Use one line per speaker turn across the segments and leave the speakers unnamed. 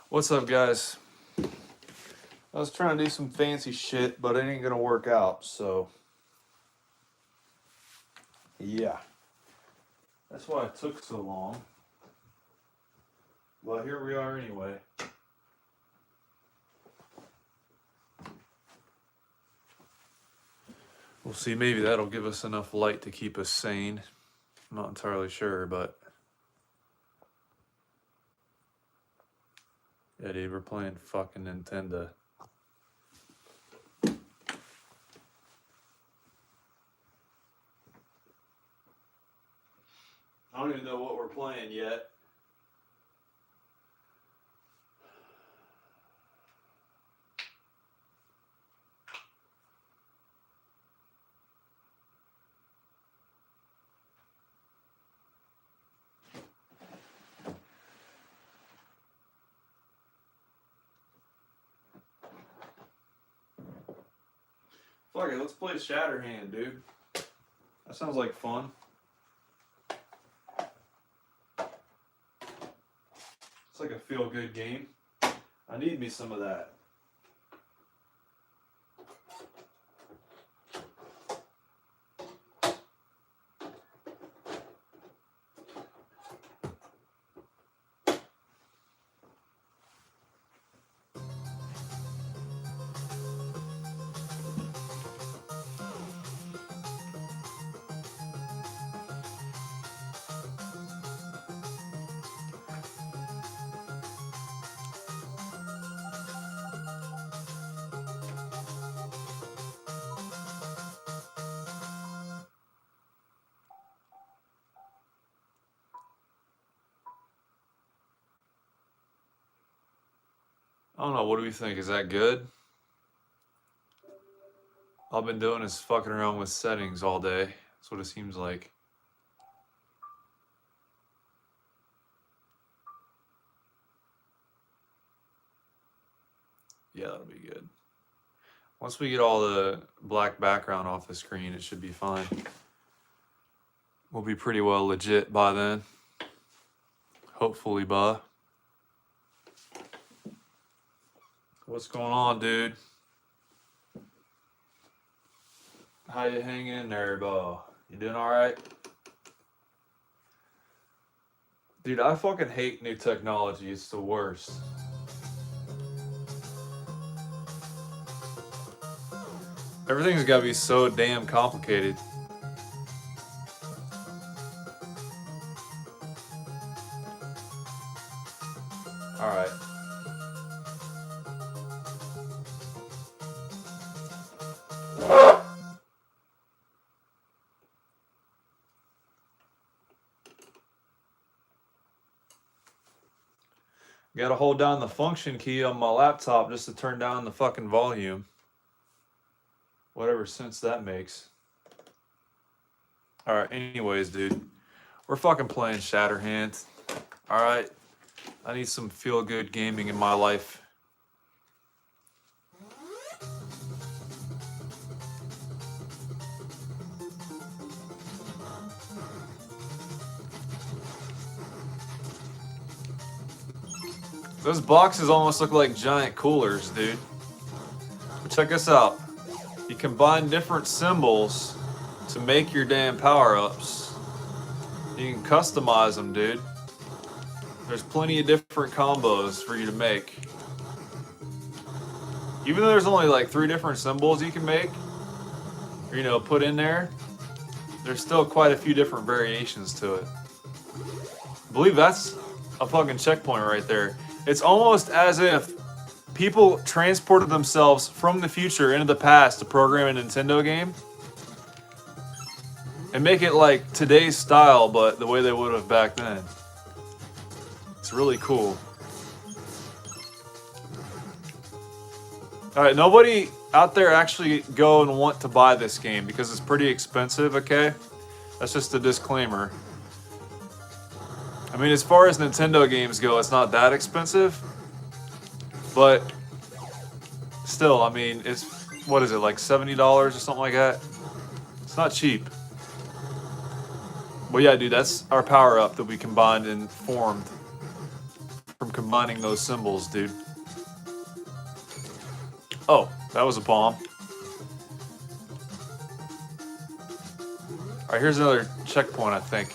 What's up, guys? I was trying to do some fancy shit, but it ain't gonna work out, so yeah. That's why it took so long. Well, here we are anyway. We'll see, maybe that'll give us enough light to keep us sane. I'm not entirely sure, but yeah, dude, we're playing fucking Nintendo. I don't even know what we're playing yet. Fuck it, let's play Shatterhand, dude. That sounds like fun. It's like a feel-good game. I need me some of that. I don't know, what do we think? Is that good? All I've been doing is fucking around with settings all day. That's what it seems like. Yeah, that'll be good. Once we get all the black background off the screen, it should be fine. We'll be pretty well legit by then. Hopefully, buh. What's going on, dude? How you hanging in there, Bo? You doing alright? Dude, I fucking hate new technology. It's the worst. Everything's gotta be so damn complicated. Alright. Gotta hold down the function key on my laptop just to turn down the fucking volume. Whatever sense that makes. Alright, anyways, dude. We're fucking playing Shatterhand. Alright. I need some feel-good gaming in my life. Those boxes almost look like giant coolers, dude. But check this out. You combine different symbols to make your damn power-ups. You can customize them, dude. There's plenty of different combos for you to make. Even though there's only like 3 different symbols you can make, or, you know, put in there, there's still quite a few different variations to it. I believe that's a fucking checkpoint right there. It's almost as if people transported themselves from the future into the past to program a Nintendo game and make it like today's style, but the way they would have back then. It's really cool. All right, nobody out there actually go and want to buy this game because it's pretty expensive, okay? That's just a disclaimer. I mean, as far as Nintendo games go, it's not that expensive, but still, I mean, it's, what is it, like $70 or something like that? It's not cheap. Well, yeah, dude, that's our power-up that we combined and formed from combining those symbols, dude. Oh, that was a bomb. Alright, here's another checkpoint, I think.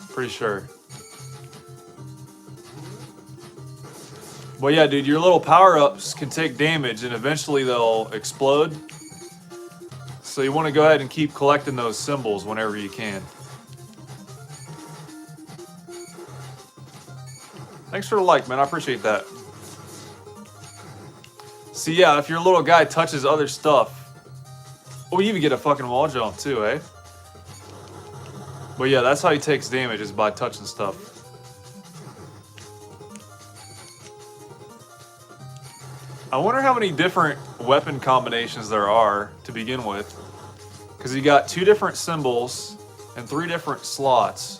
Pretty sure. Well, yeah, dude, your little power-ups can take damage and eventually they'll explode. So you want to go ahead and keep collecting those symbols whenever you can. Thanks for the like, man. I appreciate that. See, yeah, if your little guy touches other stuff... Oh, you even get a fucking wall jump too, eh? But yeah, that's how he takes damage, is by touching stuff. I wonder how many different weapon combinations there are to begin with. Because you got 2 different symbols and 3 different slots.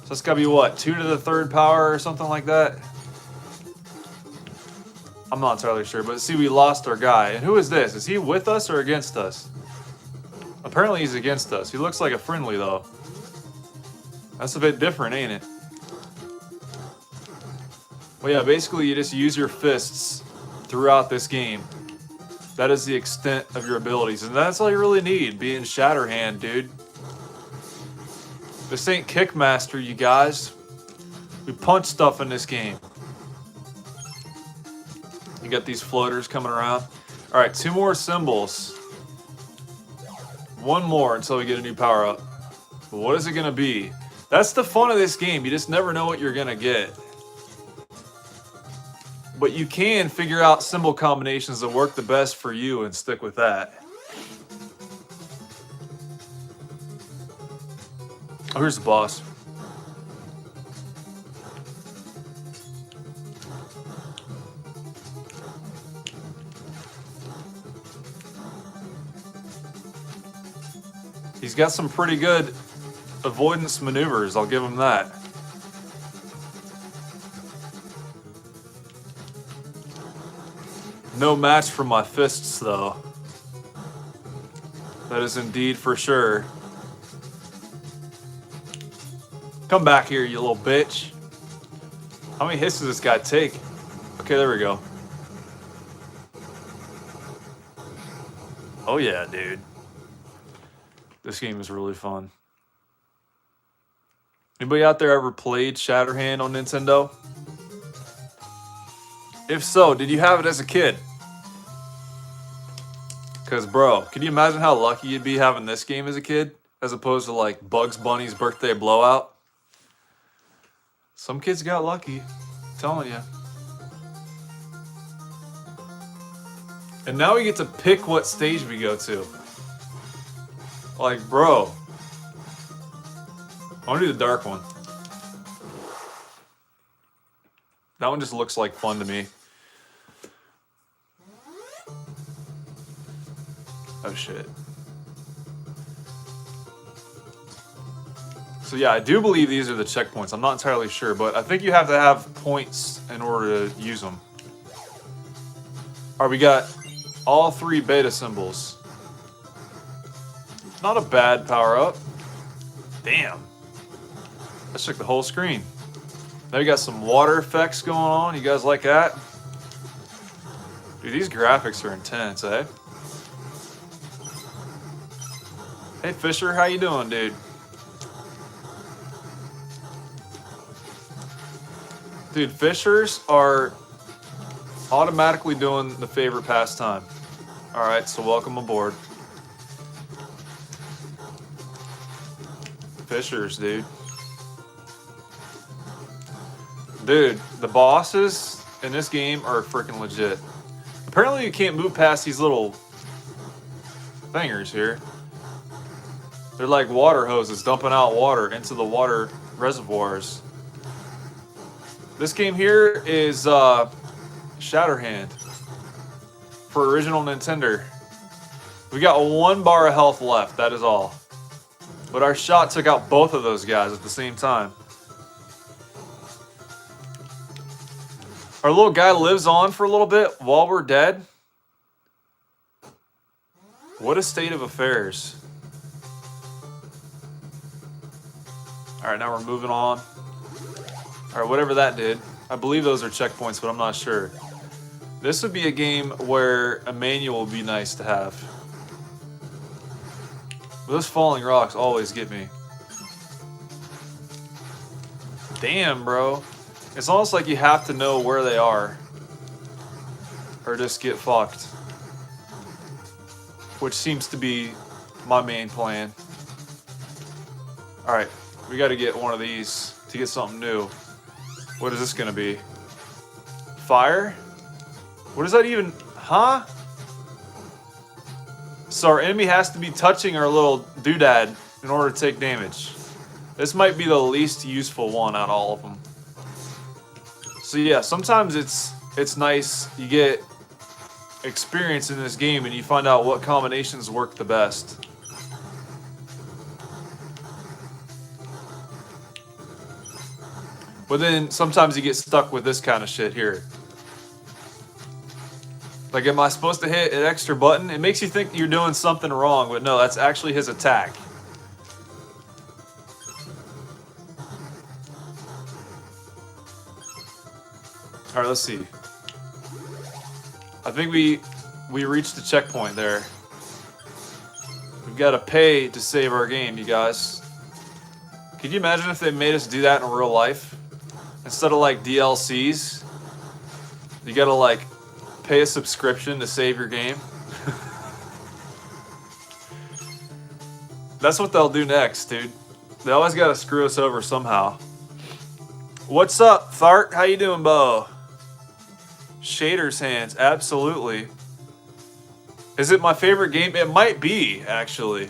So that's gotta be what, 2 to the 3rd power or something like that? I'm not entirely sure, but see, we lost our guy. And who is this? Is he with us or against us? Apparently he's against us. He looks like a friendly though. That's a bit different, ain't it? Well, yeah, basically you just use your fists throughout this game. That is the extent of your abilities, and that's all you really need, being Shatterhand, dude. This ain't Kickmaster, you guys. We punch stuff in this game. You got these floaters coming around. Alright, 2 more symbols. 1 more until we get a new power-up. But what is it gonna be? That's the fun of this game. You just never know what you're gonna get. But you can figure out symbol combinations that work the best for you and stick with that. Oh, here's the boss. He's got some pretty good avoidance maneuvers, I'll give him that. No match for my fists, though. That is indeed for sure. Come back here, you little bitch. How many hits does this guy take? Okay, there we go. Oh yeah, dude. This game is really fun. Anybody out there ever played Shatterhand on Nintendo? If so, did you have it as a kid? Because, bro, can you imagine how lucky you'd be having this game as a kid? As opposed to, like, Bugs Bunny's Birthday Blowout? Some kids got lucky. I'm telling you. And now we get to pick what stage we go to. Like, bro. I want to do the dark one. That one just looks like fun to me. Oh shit. So yeah, I do believe these are the checkpoints. I'm not entirely sure, but I think you have to have points in order to use them. Alright, we got all 3 beta symbols. Not a bad power-up. Damn. That shook the whole screen. Now you got some water effects going on. You guys like that? Dude, these graphics are intense, eh? Hey Fisher, how you doing, dude? Dude, Fishers are automatically doing the favorite pastime. Alright, so welcome aboard. Fishers, dude. Dude, the bosses in this game are freaking legit. Apparently you can't move past these little thingers here. They're like water hoses dumping out water into the water reservoirs. This game here is Shatterhand for original Nintendo. We got 1 bar of health left, that is all. But our shot took out both of those guys at the same time. Our little guy lives on for a little bit while we're dead. What a state of affairs. Alright, now we're moving on. Alright, whatever that did. I believe those are checkpoints, but I'm not sure. This would be a game where a manual would be nice to have. But those falling rocks always get me. Damn, bro. It's almost like you have to know where they are. Or just get fucked. Which seems to be my main plan. Alright, we gotta get one of these to get something new. What is this gonna be? Fire? What is that even? Huh? So our enemy has to be touching our little doodad in order to take damage. This might be the least useful one out of all of them. So yeah, sometimes it's nice. You get experience in this game and you find out what combinations work the best. But then sometimes you get stuck with this kind of shit here. Like, am I supposed to hit an extra button? It makes you think you're doing something wrong, but no, that's actually his attack. Alright, let's see. I think we reached the checkpoint there. We've got to pay to save our game, you guys. Could you imagine if they made us do that in real life? Instead of like DLCs, you gotta like pay a subscription to save your game. That's what they'll do next, dude. They always gotta screw us over somehow. What's up, Thart? How you doing, Bo? Shaders hands, absolutely. Is it my favorite game? It might be, actually.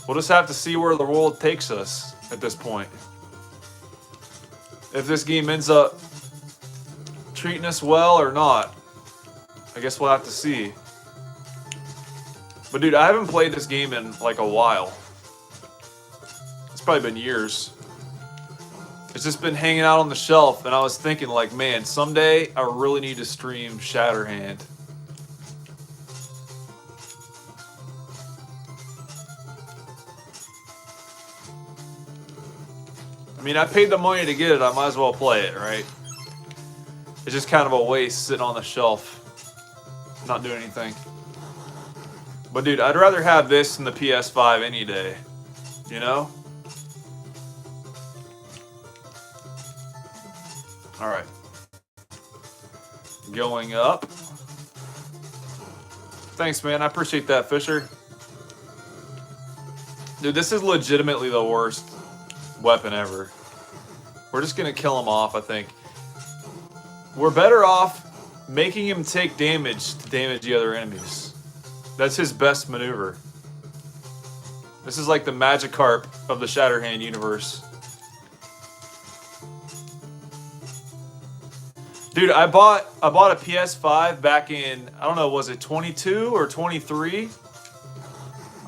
We'll just have to see where the world takes us at this point. If this game ends up treating us well or not, I guess we'll have to see. But dude, I haven't played this game in like a while. It's probably been years. It's just been hanging out on the shelf, and I was thinking like, man, someday I really need to stream Shatterhand. I mean, I paid the money to get it, I might as well play it, right? It's just kind of a waste sitting on the shelf, not doing anything. But dude, I'd rather have this than the PS5 any day, you know? Alright. Going up. Thanks, man, I appreciate that, Fisher. Dude, this is legitimately the worst weapon ever. We're just gonna kill him off, I think. We're better off making him take damage to damage the other enemies. That's his best maneuver. This is like the Magikarp of the Shatterhand universe. Dude, I bought a PS5 back in, I don't know, was it 22 or 23?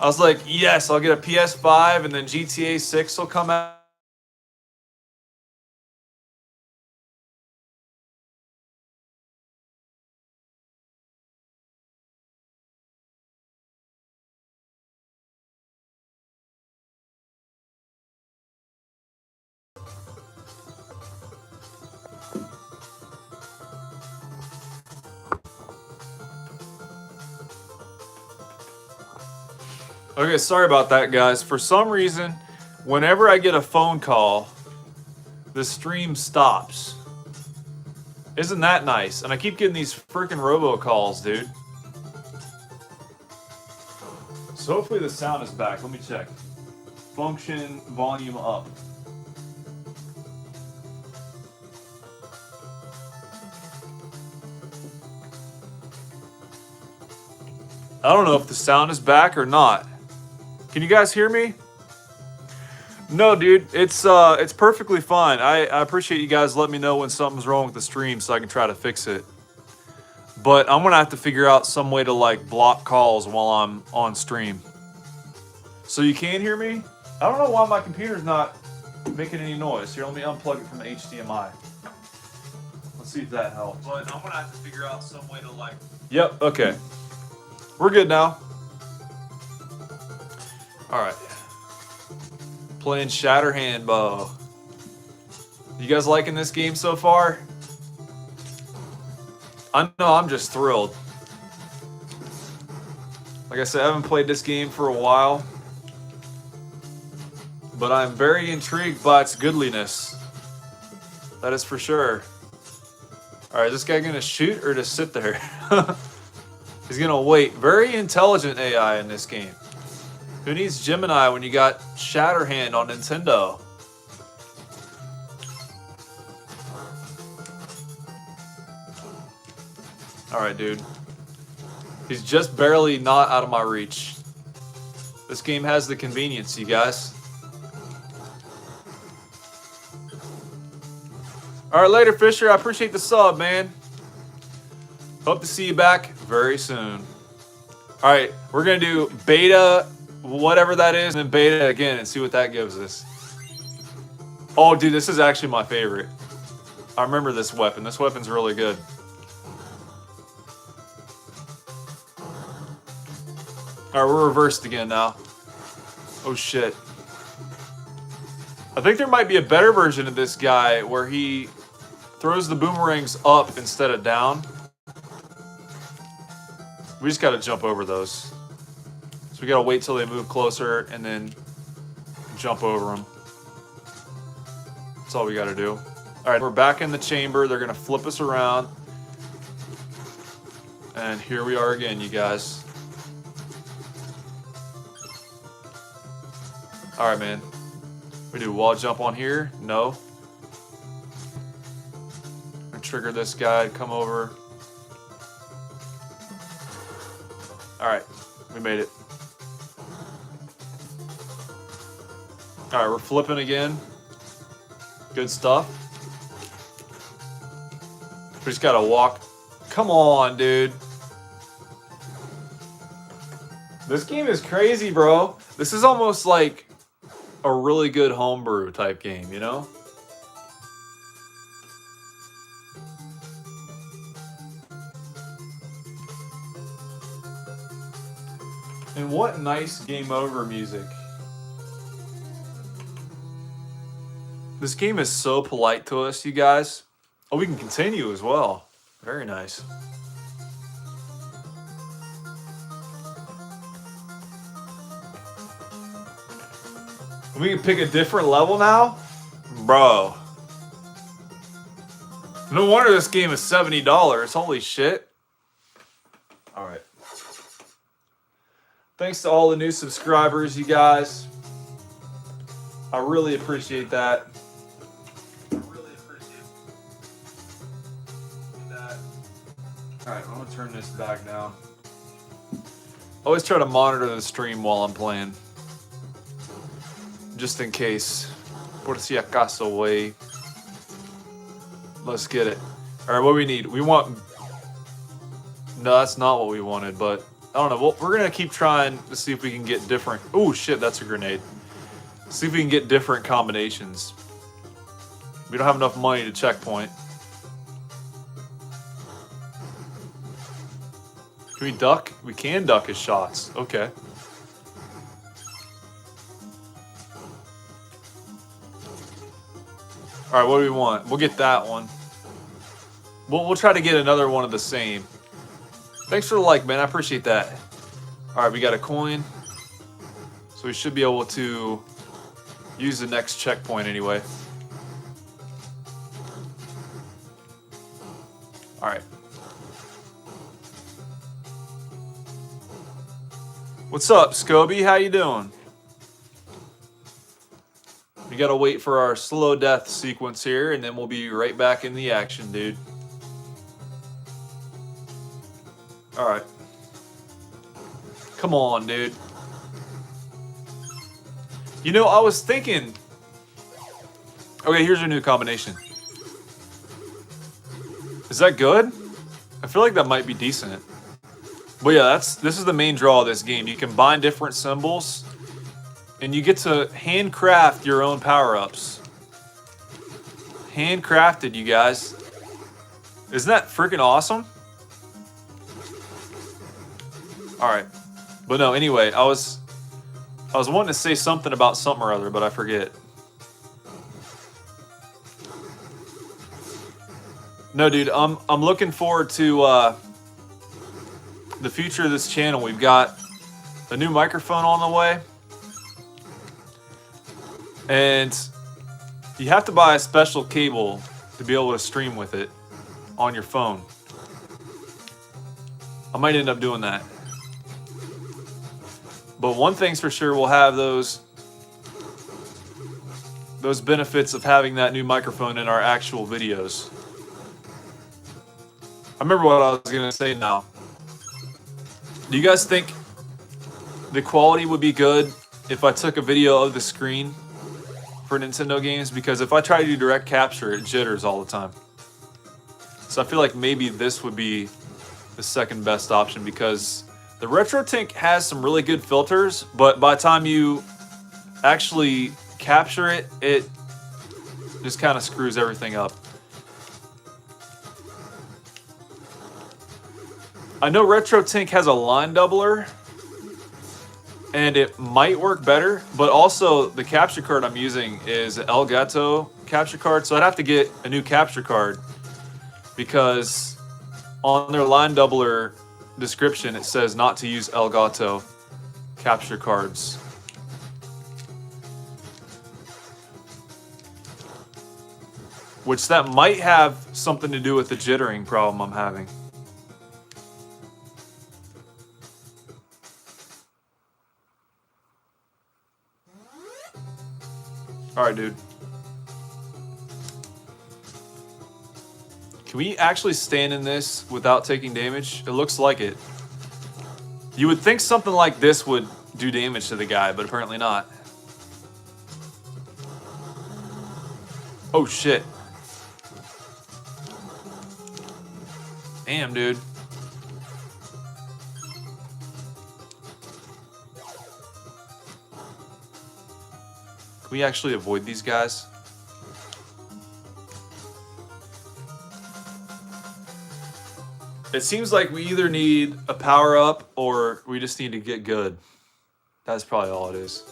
I was like, yes, I'll get a PS5 and then GTA 6 will come out. Okay, sorry about that, guys. For some reason, whenever I get a phone call, the stream stops. Isn't that nice? And I keep getting these freaking robocalls, dude. So hopefully the sound is back. Let me check. Function volume up. I don't know if the sound is back or not. Can you guys hear me? No, dude, it's perfectly fine. I appreciate you guys letting me know when something's wrong with the stream so I can try to fix it. But I'm gonna have to figure out some way to like block calls while I'm on stream. So you can hear me? I don't know why my computer's not making any noise. Here, let me unplug it from the HDMI. Let's see if that helps. But I'm gonna have to figure out some way to like... Yep, okay. We're good now. Alright. Playing Shatterhand, Bo. You guys liking this game so far? I know, I'm just thrilled. Like I said, I haven't played this game for a while, but I'm very intrigued by its goodliness. That is for sure. All right, is this guy gonna shoot or just sit there? He's gonna wait. Very intelligent AI in this game. Who needs Gemini when you got Shatterhand on Nintendo? All right, dude. He's just barely not out of my reach. This game has the convenience, you guys. All right, later, Fisher. I appreciate the sub, man. Hope to see you back very soon. All right, we're going to do beta, whatever that is, and then beta again and see what that gives us. Oh, dude, this is actually my favorite. I remember this weapon. This weapon's really good. All right, we're reversed again now. Oh, shit. I think there might be a better version of this guy where he throws the boomerangs up instead of down. We just got to jump over those. So we got to wait till they move closer and then jump over them. That's all we got to do. All right, we're back in the chamber. They're going to flip us around. And here we are again, you guys. All right, man. We do wall jump on here? No. I trigger this guy, come over. All right, we made it. All right, we're flipping again. Good stuff. We just gotta walk. Come on, dude. This game is crazy, bro. This is almost like a really good homebrew type game, you know? And what nice game over music. This game is so polite to us, you guys. Oh, we can continue as well. Very nice. We can pick a different level now? Bro. No wonder this game is $70. Holy shit. Alright. Thanks to all the new subscribers, you guys. I really appreciate that. Alright, I'm gonna turn this back down. Always try to monitor the stream while I'm playing. Just in case. Por si acaso, way. Let's get it. Alright, what do we need? We want... No, that's not what we wanted, but... I don't know. Well, we're going to keep trying to see if we can get different... Oh, shit, that's a grenade. See if we can get different combinations. We don't have enough money to checkpoint. Can we duck? We can duck his shots. Okay. All right, what do we want? We'll get that one. We'll try to get another one of the same. Thanks for the like, man. I appreciate that. All right, we got a coin. So we should be able to use the next checkpoint anyway. All right. What's up, Scobie? How you doing? We gotta wait for our slow death sequence here, and then we'll be right back in the action, dude. Alright. Come on, dude. You know, I was thinking... Okay, here's your new combination. Is that good? I feel like that might be decent. But yeah, this is the main draw of this game. You combine different symbols, and you get to handcraft your own power-ups. Handcrafted, you guys. Isn't that freaking awesome? Alright. But no, anyway, I was wanting to say something about something or other, but I forget. No, dude, I'm looking forward to the future of this channel. We've got a new microphone on the way, and you have to buy a special cable to be able to stream with it on your phone. I might end up doing that. But one thing's for sure, we'll have those benefits of having that new microphone in our actual videos. I remember what I was gonna say now. Do you guys think the quality would be good if I took a video of the screen for Nintendo games? Because if I try to do direct capture, it jitters all the time. So I feel like maybe this would be the second best option, because the RetroTink has some really good filters, but by the time you actually capture it, it just kind of screws everything up. I know RetroTink has a line doubler, and it might work better, but also the capture card I'm using is an Elgato capture card, so I'd have to get a new capture card, because on their line doubler description it says not to use Elgato capture cards. Which that might have something to do with the jittering problem I'm having. Alright, dude. Can we actually stand in this without taking damage? It looks like it. You would think something like this would do damage to the guy, but apparently not. Oh shit. Damn, dude. Can we actually avoid these guys? It seems like we either need a power-up or we just need to get good. That's probably all it is.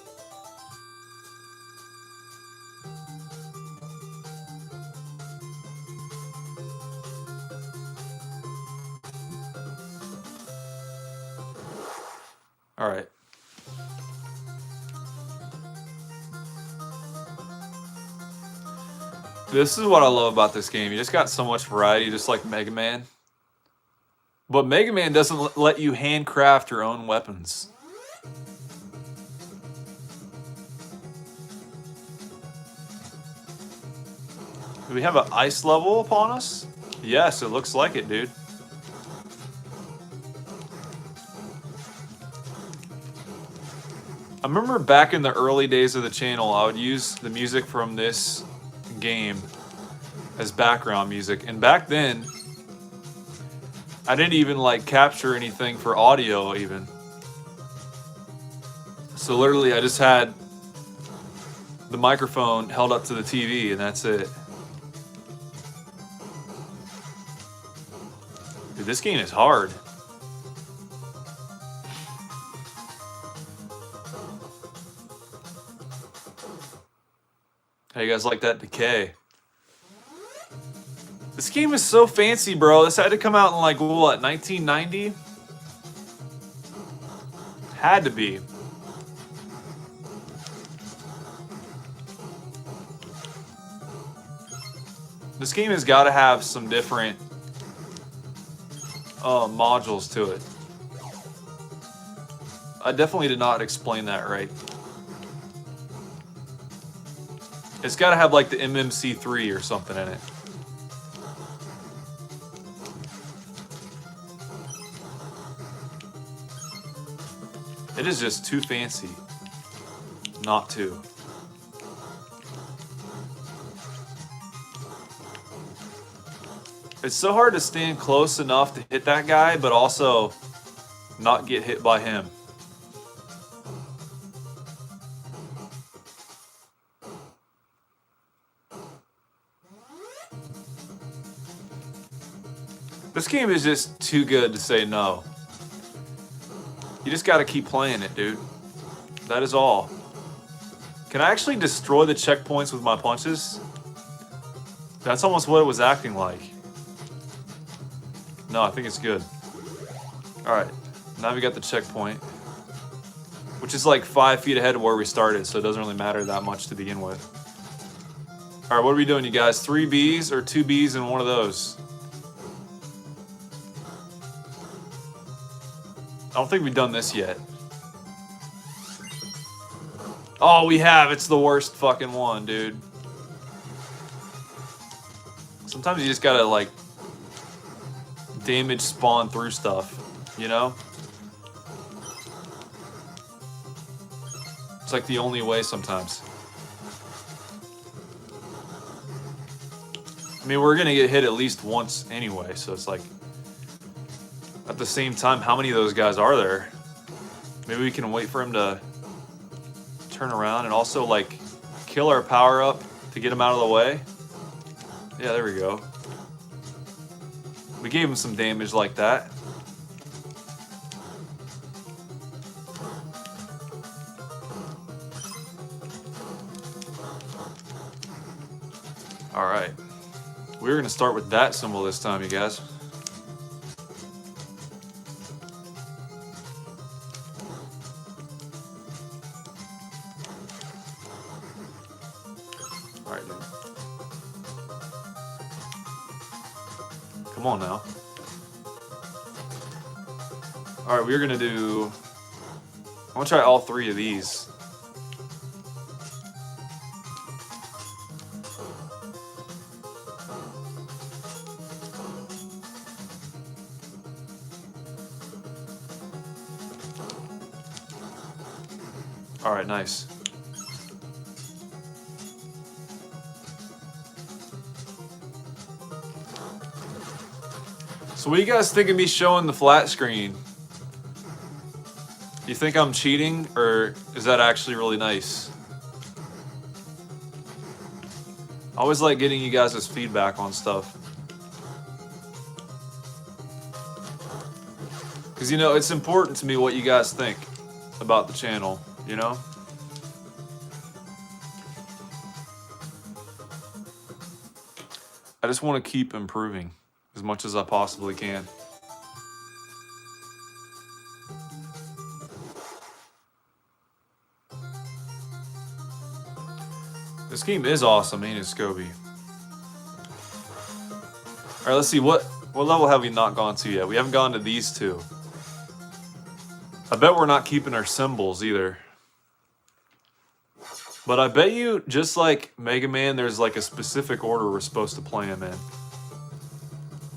All right. This is what I love about this game. You just got so much variety, just like Mega Man. But Mega Man doesn't let you handcraft your own weapons. Do we have an ice level upon us? Yes, it looks like it, dude. I remember back in the early days of the channel, I would use the music from this game as background music. And back then, I didn't even like capture anything for audio even. So literally I just had the microphone held up to the TV and that's it. Dude, this game is hard. How you guys like that decay? This game is so fancy, bro. This had to come out in like, what, 1990? Had to be. This game has got to have some different modules to it. I definitely did not explain that right. It's got to have like the MMC3 or something in it. It is just too fancy not to. It's so hard to stand close enough to hit that guy, but also not get hit by him. This game is just too good to say no. You just gotta keep playing it, dude. That is all. Can I actually destroy the checkpoints with my punches? That's almost what it was acting like. No, I think it's good. Alright, now we got the checkpoint. Which is like 5 feet ahead of where we started, so it doesn't really matter that much to begin with. Alright, what are we doing, you guys? 3 Bs or 2 Bs and one of those? I don't think we've done this yet. Oh, we have. It's the worst fucking one, dude. Sometimes you just gotta, like, damage spawn through stuff, you know? It's like the only way sometimes. I mean, we're gonna get hit at least once anyway, so it's like... At the same time, how many of those guys are there? Maybe we can wait for him to turn around and also, like, kill our power-up to get him out of the way. Yeah, there we go. We gave him some damage like that. Alright. We're going to start with that symbol this time, you guys. Alright, dude. Come on now. Alright, we're going to do... I'm going to try all 3 of these. Alright, nice. So what do you guys think of me showing the flat screen? You think I'm cheating, or is that actually really nice? I always like getting you guys' feedback on stuff. Because, you know, it's important to me what you guys think about the channel, you know? I just want to keep improving as much as I possibly can. This game is awesome, ain't it, Scobie? Alright, let's see, what level have we not gone to yet? We haven't gone to these 2. I bet we're not keeping our symbols either. But I bet you, just like Mega Man, there's like a specific order we're supposed to play them in.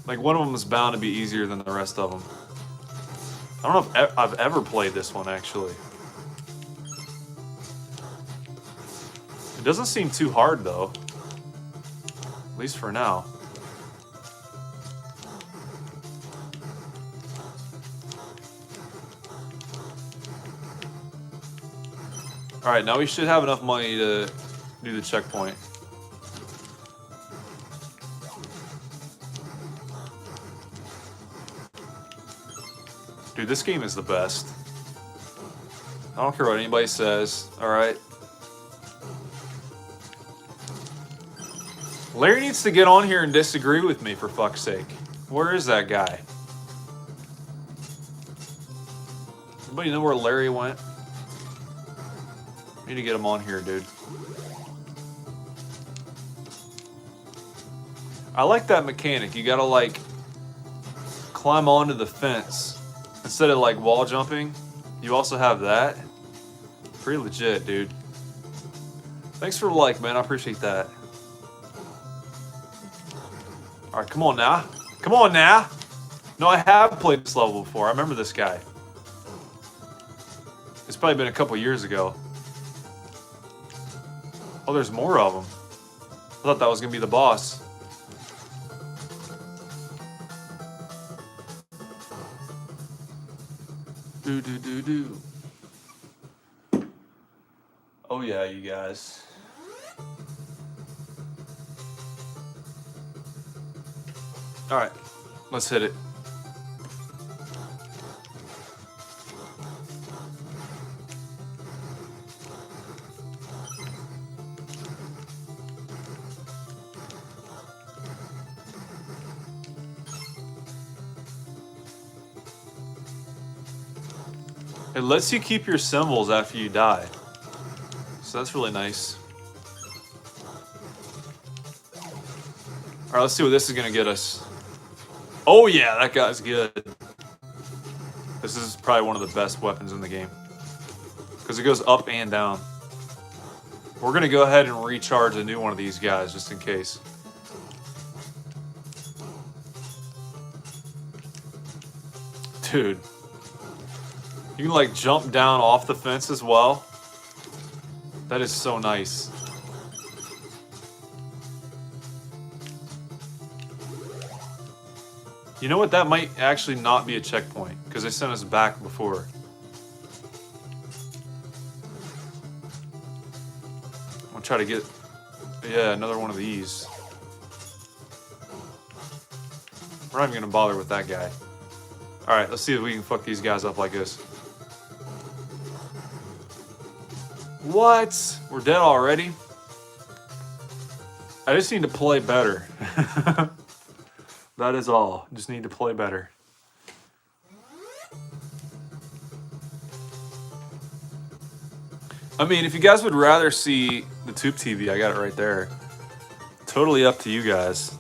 Like, one of them is bound to be easier than the rest of them. I don't know if I've ever played this one, actually. It doesn't seem too hard, though. At least for now. Alright, now we should have enough money to do the checkpoint. Dude, this game is the best. I don't care what anybody says, alright? Larry needs to get on here and disagree with me, for fuck's sake. Where is that guy? Anybody know where Larry went? Need to get him on here, dude. I like that mechanic. You gotta, like, climb onto the fence. Instead of, like, wall jumping, you also have that. Pretty legit, dude. Thanks for the like, man. I appreciate that. Alright, come on now. Come on now! No, I have played this level before. I remember this guy. It's probably been a couple years ago. Oh, there's more of them. I thought that was going to be the boss. Do. Oh yeah, you guys. Alright, let's hit it. It lets you keep your symbols after you die. So that's really nice. Alright, let's see what this is gonna get us. Oh yeah, that guy's good. This is probably one of the best weapons in the game. Because it goes up and down. We're gonna go ahead and recharge a new one of these guys, just in case. Dude. You can like jump down off the fence as well. That is so nice. You know what? That might actually not be a checkpoint because they sent us back before. I'm gonna try to get, yeah, another one of these. We're not even gonna bother with that guy. All right, let's see if we can fuck these guys up like this. What? We're dead already? I just need to play better. That is all. Just need to play better. I mean, if you guys would rather see the Tube TV, I got it right there. Totally up to you guys.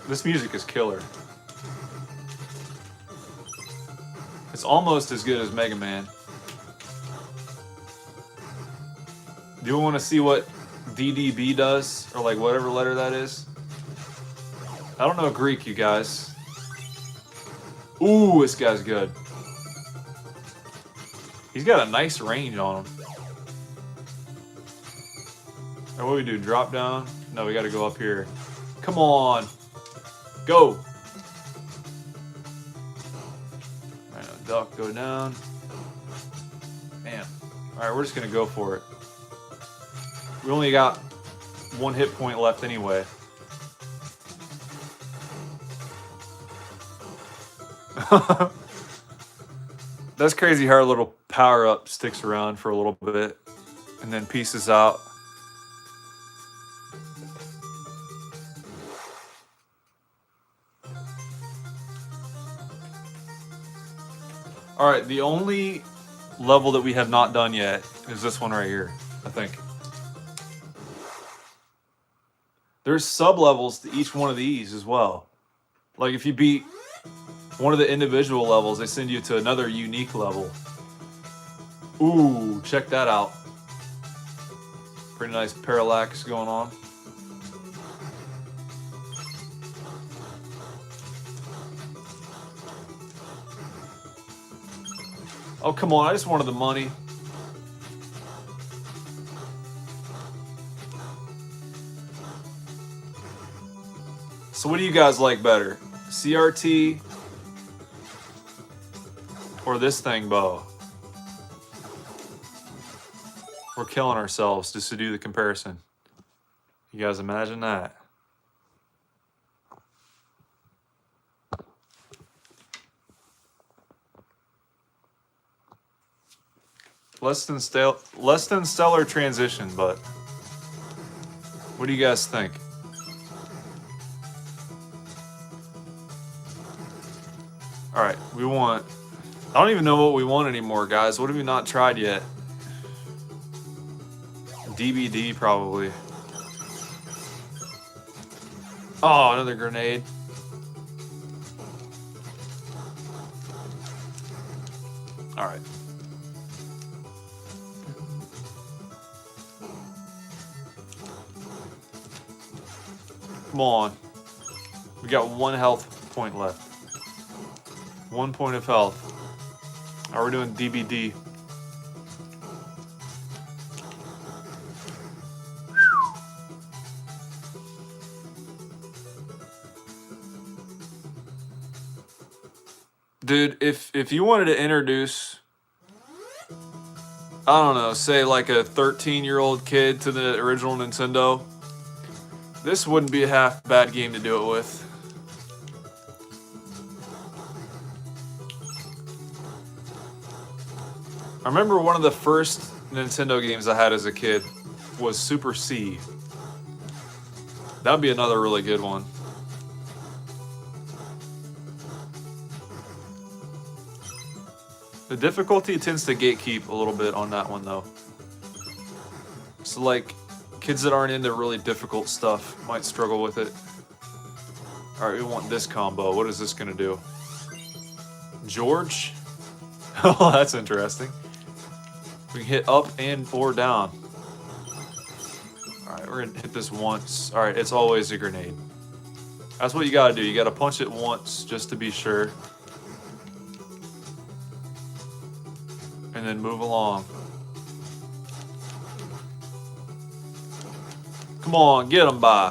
This music is killer. It's almost as good as Mega Man. Do you want to see what DDB does? Or like whatever letter that is? I don't know Greek, you guys. Ooh, this guy's good. He's got a nice range on him. And what do we do? Drop down? No, we gotta go up here. Come on. Go. Alright, now duck, go down. Man. Alright, we're just gonna go for it. We only got one hit point left anyway. That's crazy how our little power up sticks around for a little bit and then pieces out. Alright, the only level that we have not done yet is this one right here, I think. There's sub-levels to each one of these as well. Like if you beat one of the individual levels, they send you to another unique level. Ooh, check that out. Pretty nice parallax going on. Oh, come on, I just wanted the money. So what do you guys like better? CRT or this thing, Bo? We're killing ourselves just to do the comparison. You guys imagine that? Less than stellar transition, but what do you guys think? All right, we want, I don't even know what we want anymore, guys. What have we not tried yet? DBD probably. Oh, another grenade. All right. Come on. We got one health point left. 1 point of health. Are we doing DBD? Dude, if you wanted to introduce I don't know, say like a 13-year-old kid to the original Nintendo, this wouldn't be a half bad game to do it with. I remember one of the first Nintendo games I had as a kid was Super C. That would be another really good one. The difficulty tends to gatekeep a little bit on that one though. So like, kids that aren't into really difficult stuff might struggle with it. Alright, we want this combo. What is this gonna do? George? Oh, that's interesting. We can hit up and or down. Alright, we're gonna hit this once. Alright, it's always a grenade. That's what you gotta do. You gotta punch it once just to be sure. And then move along. Come on, get him by.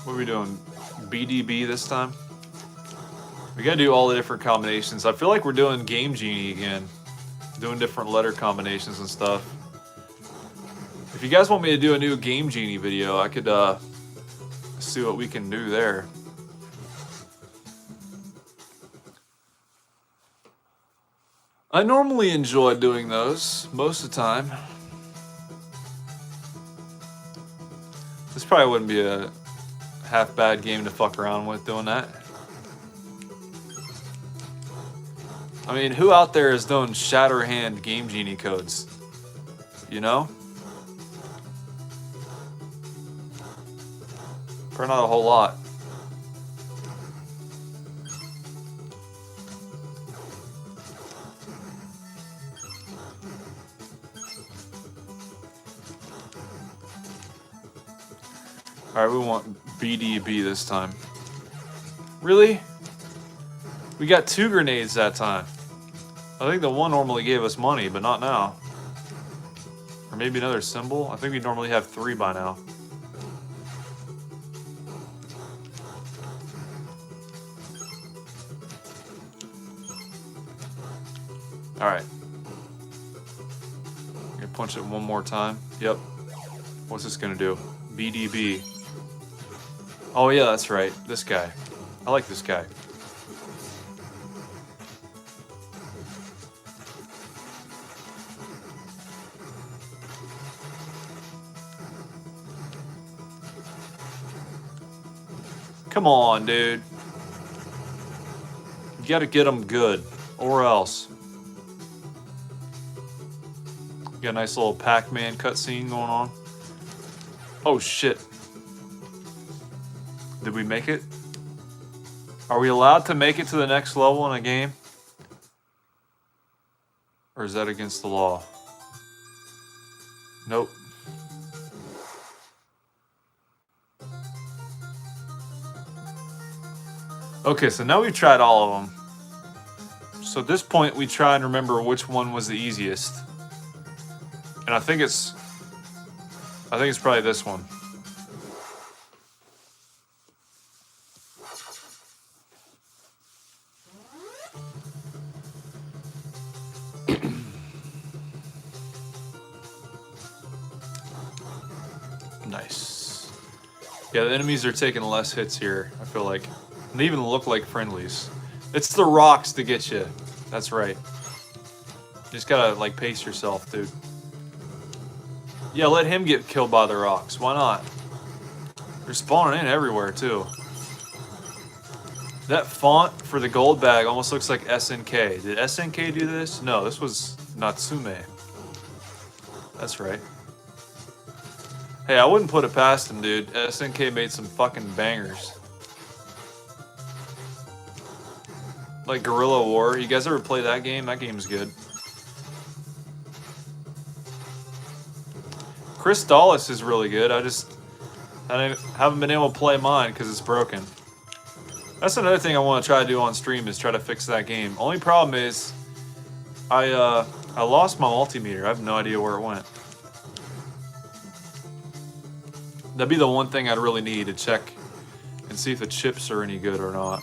What are we doing? BDB this time? We gotta do all the different combinations. I feel like we're doing Game Genie again. Doing different letter combinations and stuff. If you guys want me to do a new Game Genie video, I could see what we can do there. I normally enjoy doing those most of the time. This probably wouldn't be a half bad game to fuck around with doing that. I mean, who out there is doing Shatterhand Game Genie codes? You know? Probably not a whole lot. Alright, we want BDB this time. Really? We got 2 grenades that time. I think the one normally gave us money, but not now. Or maybe another symbol? I think we normally have 3 by now. Alright. Gonna punch it one more time. Yep. What's this gonna do? BDB. Oh yeah, that's right. This guy. I like this guy. Come on, dude. You gotta get them good, or else. Got a nice little Pac-Man cutscene going on. Oh shit. Did we make it? Are we allowed to make it to the next level in a game? Or is that against the law? Nope. Okay, so now we've tried all of them. So at this point, we try and remember which one was the easiest. And I think it's probably this one. Nice. Yeah, the enemies are taking less hits here, I feel like. And they even look like friendlies. It's the rocks to get you. That's right. You just gotta, like, pace yourself, dude. Yeah, let him get killed by the rocks. Why not? They're spawning in everywhere, too. That font for the gold bag almost looks like SNK. Did SNK do this? No, this was Natsume. That's right. Hey, I wouldn't put it past him, dude. SNK made some fucking bangers. Like Guerrilla War. You guys ever play that game? That game's good. Chris Dallas is really good. I haven't been able to play mine because it's broken. That's another thing I want to try to do on stream is try to fix that game. Only problem is I lost my multimeter. I have no idea where it went. That'd be the one thing I'd really need to check and see if the chips are any good or not.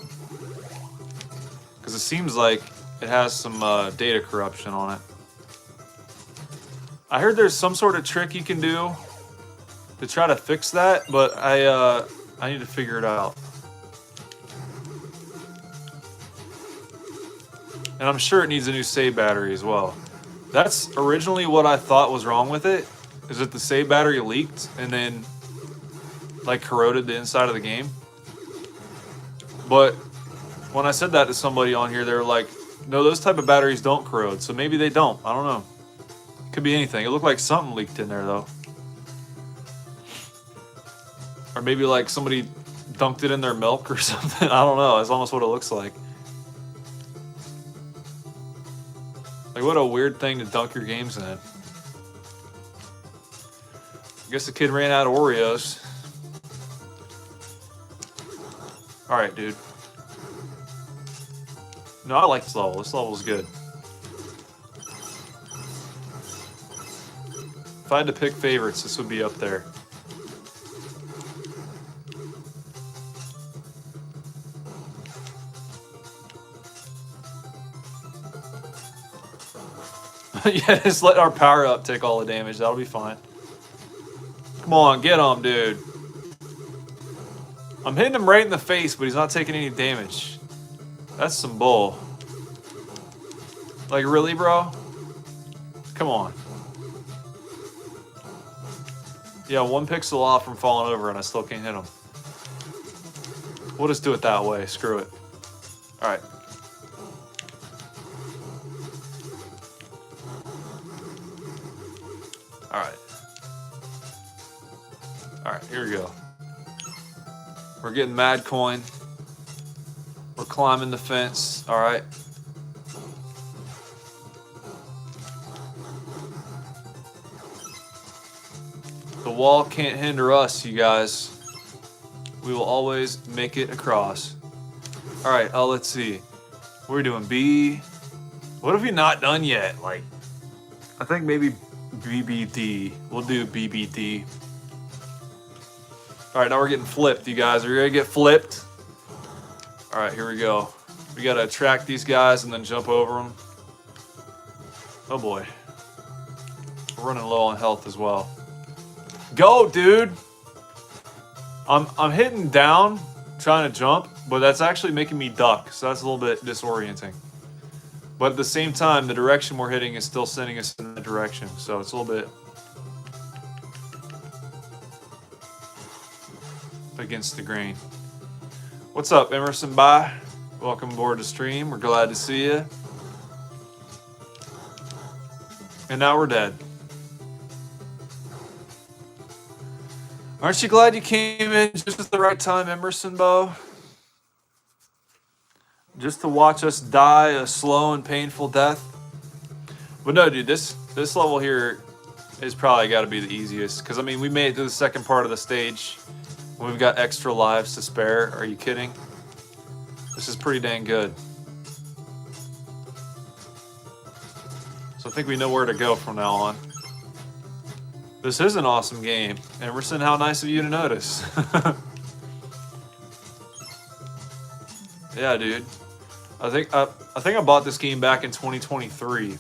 Because it seems like it has some data corruption on it. I heard there's some sort of trick you can do to try to fix that, but I need to figure it out. And I'm sure it needs a new save battery as well. That's originally what I thought was wrong with it, is that the save battery leaked and then like corroded the inside of the game. But when I said that to somebody on here, they were like, no, those type of batteries don't corrode. So maybe they don't. I don't know. Could be anything. It looked like something leaked in there though. Or maybe like somebody dunked it in their milk or something. I don't know. That's almost what it looks like. Like, what a weird thing to dunk your games in. I guess the kid ran out of Oreos. Alright, dude. No, I like this level. This level is good. If I had to pick favorites, this would be up there. Yeah, just let our power up take all the damage. That'll be fine. Come on, get him, dude. I'm hitting him right in the face, but he's not taking any damage. That's some bull. Like, really, bro? Come on. Yeah, 1 pixel off from falling over, and I still can't hit him. We'll just do it that way. Screw it. All right. Alright, here we go. We're getting mad coin. We're climbing the fence. Alright. The wall can't hinder us, you guys. We will always make it across. Alright, let's see. We're doing B. What have we not done yet? Like, I think maybe BBD. We'll do BBD. Alright, now we're getting flipped, you guys. Are you ready to get flipped? Alright, here we go. We gotta attract these guys and then jump over them. Oh boy. We're running low on health as well. Go, dude! I'm hitting down, trying to jump, but that's actually making me duck, so that's a little bit disorienting. But at the same time, the direction we're hitting is still sending us in that direction, so it's a little bit against the grain. What's up, Emerson? Bye. Welcome aboard the stream. We're glad to see you. And now we're dead. Aren't you glad you came in just at the right time, Emerson Bo? Just to watch us die a slow and painful death. But no, dude, this level here is probably got to be the easiest. Because, I mean, we made it to the second part of the stage. We've got extra lives to spare. Are you kidding? This is pretty dang good. So I think we know where to go from now on. This is an awesome game. Emerson, how nice of you to notice. Yeah, dude. I think I bought this game back in 2023.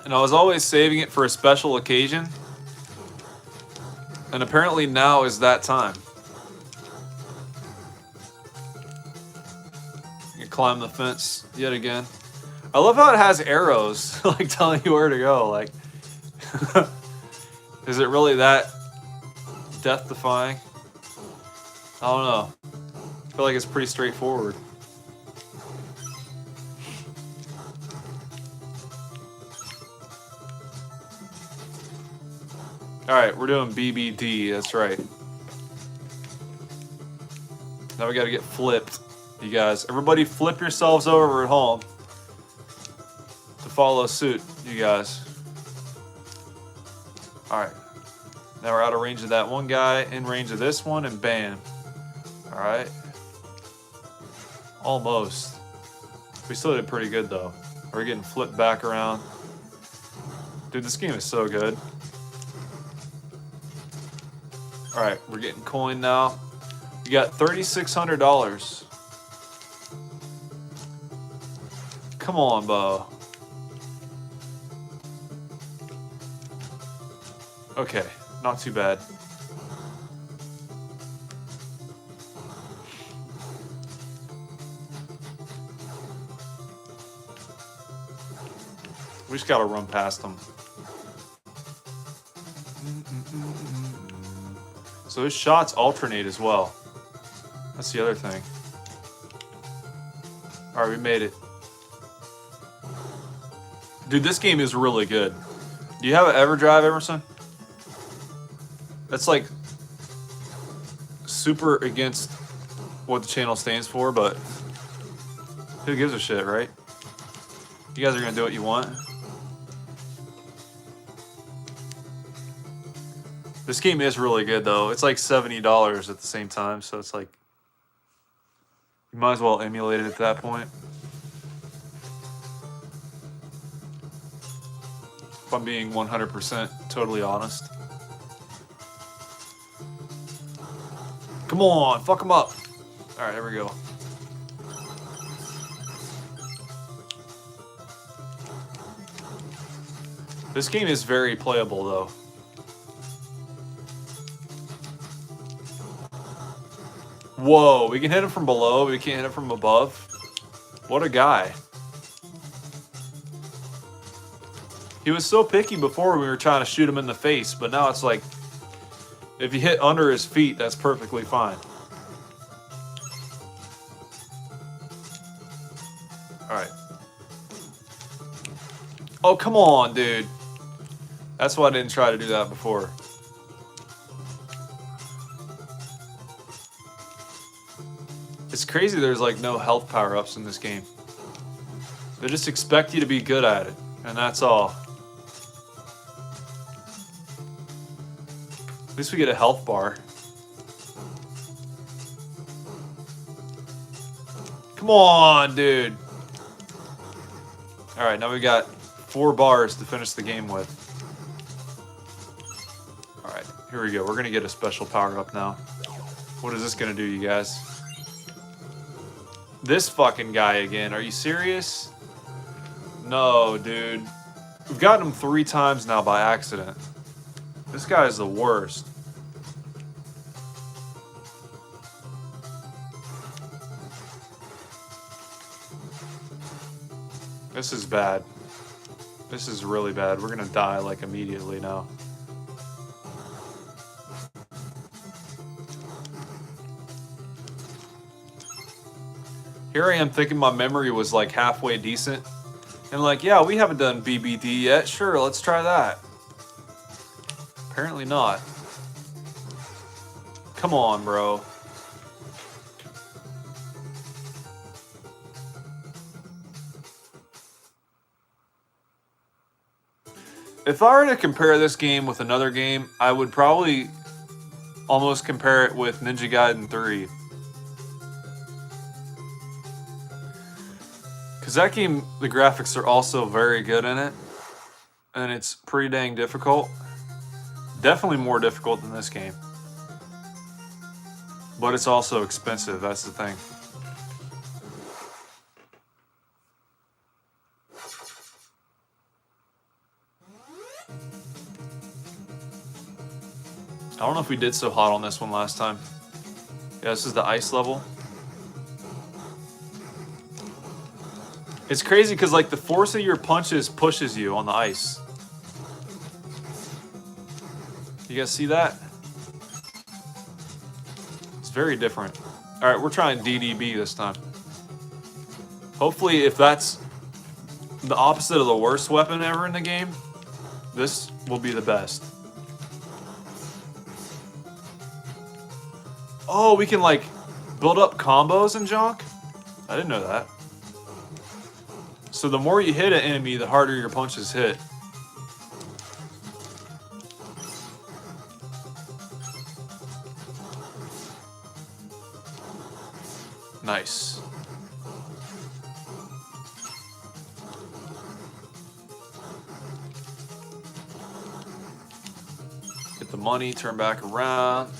And I was always saving it for a special occasion. And apparently now is that time. You climb the fence yet again. I love how it has arrows, like telling you where to go. Like, is it really that death-defying? I don't know. I feel like it's pretty straightforward. Alright, we're doing BBD, that's right. Now we gotta get flipped, you guys. Everybody flip yourselves over at home to follow suit, you guys. Alright. Now we're out of range of that one guy, in range of this one, and bam. Alright. Almost. We still did pretty good, though. We're getting flipped back around. Dude, this game is so good. All right, we're getting coin now. We got $3,600. Come on, Bo. Okay, not too bad. We just gotta run past them. So his shots alternate as well. That's the other thing. Alright, we made it. Dude, this game is really good. Do you have an EverDrive, Emerson? That's like super against what the channel stands for, but who gives a shit, right? You guys are gonna do what you want. This game is really good though. It's like $70 at the same time, so it's like you might as well emulate it at that point. If I'm being 100% totally honest. Come on, fuck him up. All right, there we go. This game is very playable though. Whoa, we can hit him from below, but we can't hit him from above. What a guy. He was so picky before when we were trying to shoot him in the face, but now it's like, if you hit under his feet, that's perfectly fine. Alright. Oh, come on, dude. That's why I didn't try to do that before. It's crazy there's like no health power-ups in this game. They just expect you to be good at it, and that's all. At least we get a health bar. Come on, dude. Alright, now we got 4 bars to finish the game with. Alright, here we go. We're gonna get a special power-up now. What is this gonna do, you guys? This fucking guy again. Are you serious? No, dude. We've gotten him 3 times now by accident. This guy is the worst. This is bad. This is really bad. We're gonna die like immediately now. Here I am thinking my memory was like halfway decent. And like, yeah, we haven't done BBD yet. Sure, let's try that. Apparently not. Come on, bro. If I were to compare this game with another game, I would probably almost compare it with Ninja Gaiden 3. Because that game, the graphics are also very good in it. And it's pretty dang difficult. Definitely more difficult than this game. But it's also expensive, that's the thing. I don't know if we did so hot on this one last time. Yeah, this is the ice level. It's crazy because like the force of your punches pushes you on the ice. You guys see that? It's very different. All right, we're trying DDB this time. Hopefully if that's the opposite of the worst weapon ever in the game, this will be the best. Oh, we can like build up combos and junk? I didn't know that. So the more you hit an enemy, the harder your punches hit. Nice. Get the money, turn back around.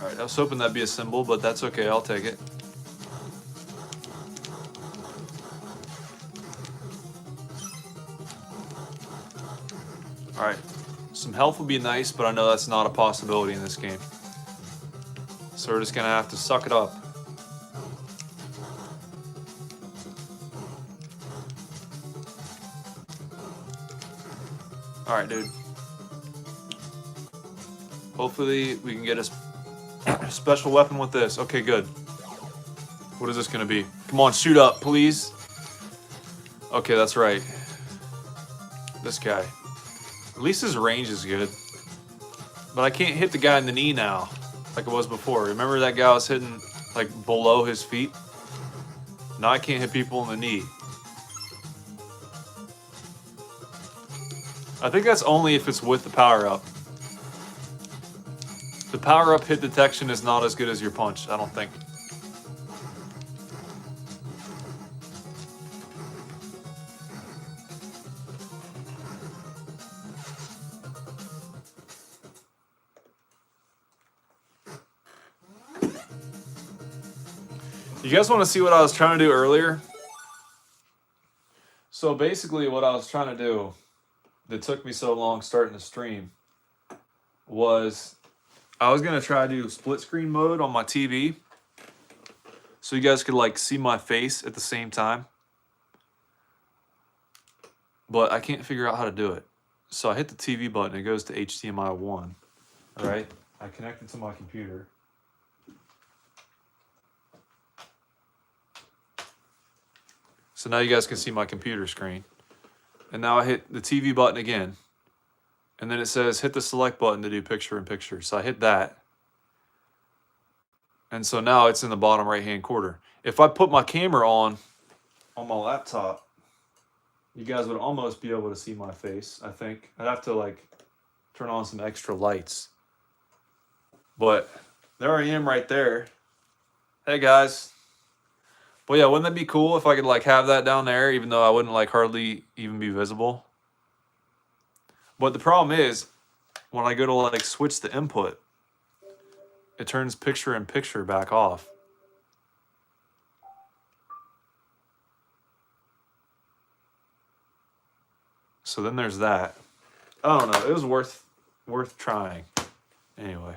Alright, I was hoping that'd be a symbol, but that's okay, I'll take it. Alright, some health would be nice, but I know that's not a possibility in this game. So we're just gonna have to suck it up. Alright, dude. Hopefully we can get a special weapon with this. Okay, good. What is this gonna be? Come on, shoot up, please. Okay, that's right. This guy. At least his range is good. But I can't hit the guy in the knee now, like it was before. Remember that guy was hitting, like, below his feet? Now I can't hit people in the knee. I think that's only if it's with the power-up. The power-up hit detection is not as good as your punch, I don't think. You guys want to see what I was trying to do earlier? So basically what I was trying to do that took me so long starting the stream was I was going to try to do split screen mode on my TV so you guys could like see my face at the same time. But I can't figure out how to do it. So I hit the TV button, it goes to HDMI 1. All right? I connect it to my computer. So now you guys can see my computer screen. And now I hit the TV button again. And then it says hit the select button to do picture in picture. So I hit that. And so now it's in the bottom right hand corner. If I put my camera on my laptop, you guys would almost be able to see my face, I think. I'd have to like turn on some extra lights. But there I am right there. Hey guys. Well, yeah, wouldn't that be cool if I could like have that down there, even though I wouldn't like hardly even be visible? But the problem is, when I go to like switch the input, it turns picture in picture back off. So then there's that. I don't know. It was worth trying. Anyway.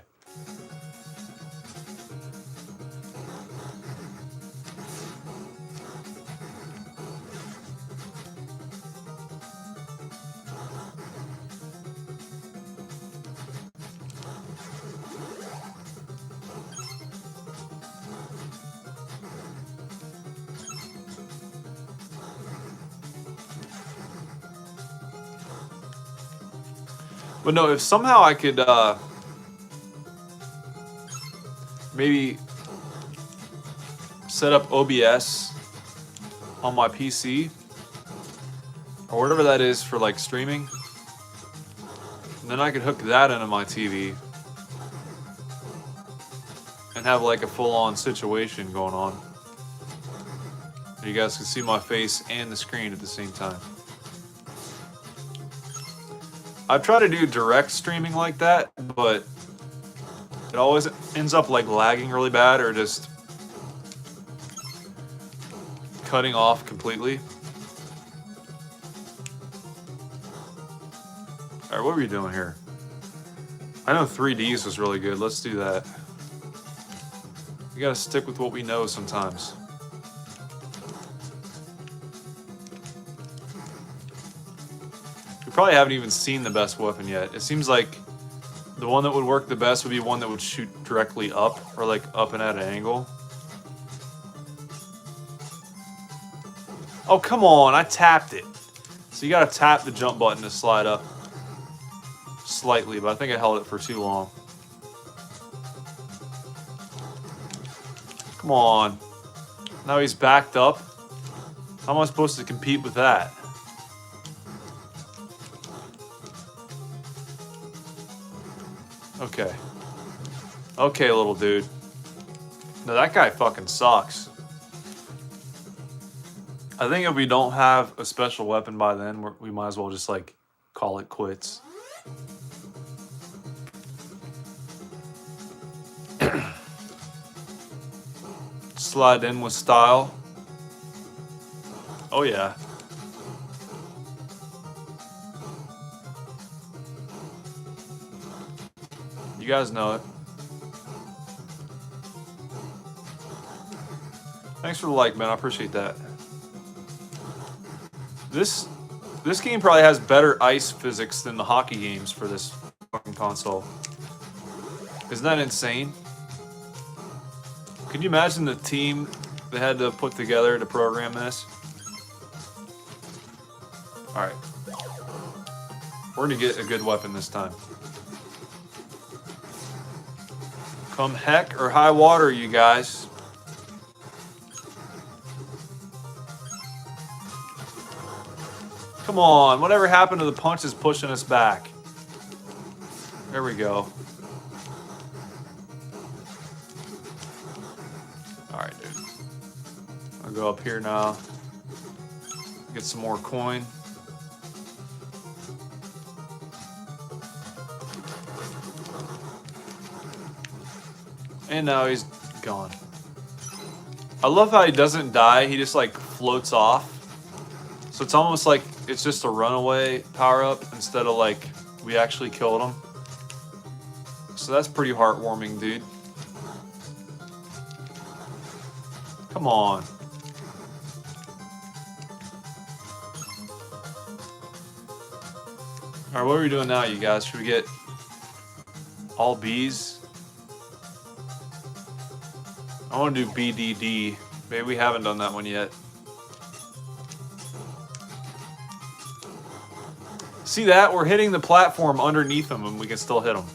But no, if somehow I could maybe set up OBS on my PC or whatever that is for like streaming, and then I could hook that into my TV and have like a full-on situation going on. And you guys can see my face and the screen at the same time. I've tried to do direct streaming like that, but it always ends up like lagging really bad or just cutting off completely. All right, what are we doing here? I know 3Ds was really good. Let's do that. We gotta stick with what we know sometimes. We probably haven't even seen the best weapon yet. It seems like the one that would work the best would be one that would shoot directly up or like up and at an angle. Oh, come on, I tapped it. So you gotta tap the jump button to slide up slightly, but I think I held it for too long. Come on. Now he's backed up. How am I supposed to compete with that? Okay. Okay, little dude. No, that guy fucking sucks. I think if we don't have a special weapon by then, we might as well just, like, call it quits. Slide in with style. Oh yeah. You guys know it. Thanks for the like, man. I appreciate that. This game probably has better ice physics than the hockey games for this fucking console. Isn't that insane? Can you imagine the team they had to put together to program this? Alright. We're gonna get a good weapon this time. Come heck or high water, you guys. Come on, whatever happened to the punches pushing us back? There we go. Alright, dude. I'll go up here now. Get some more coin. And now he's gone. I love how he doesn't die, he just like floats off. So it's almost like it's just a runaway power-up instead of like we actually killed him. So that's pretty heartwarming, dude. Come on. Alright, what are we doing now, you guys? Should we get all B's? I want to do BDD. Maybe we haven't done that one yet. See that? We're hitting the platform underneath them and we can still hit them.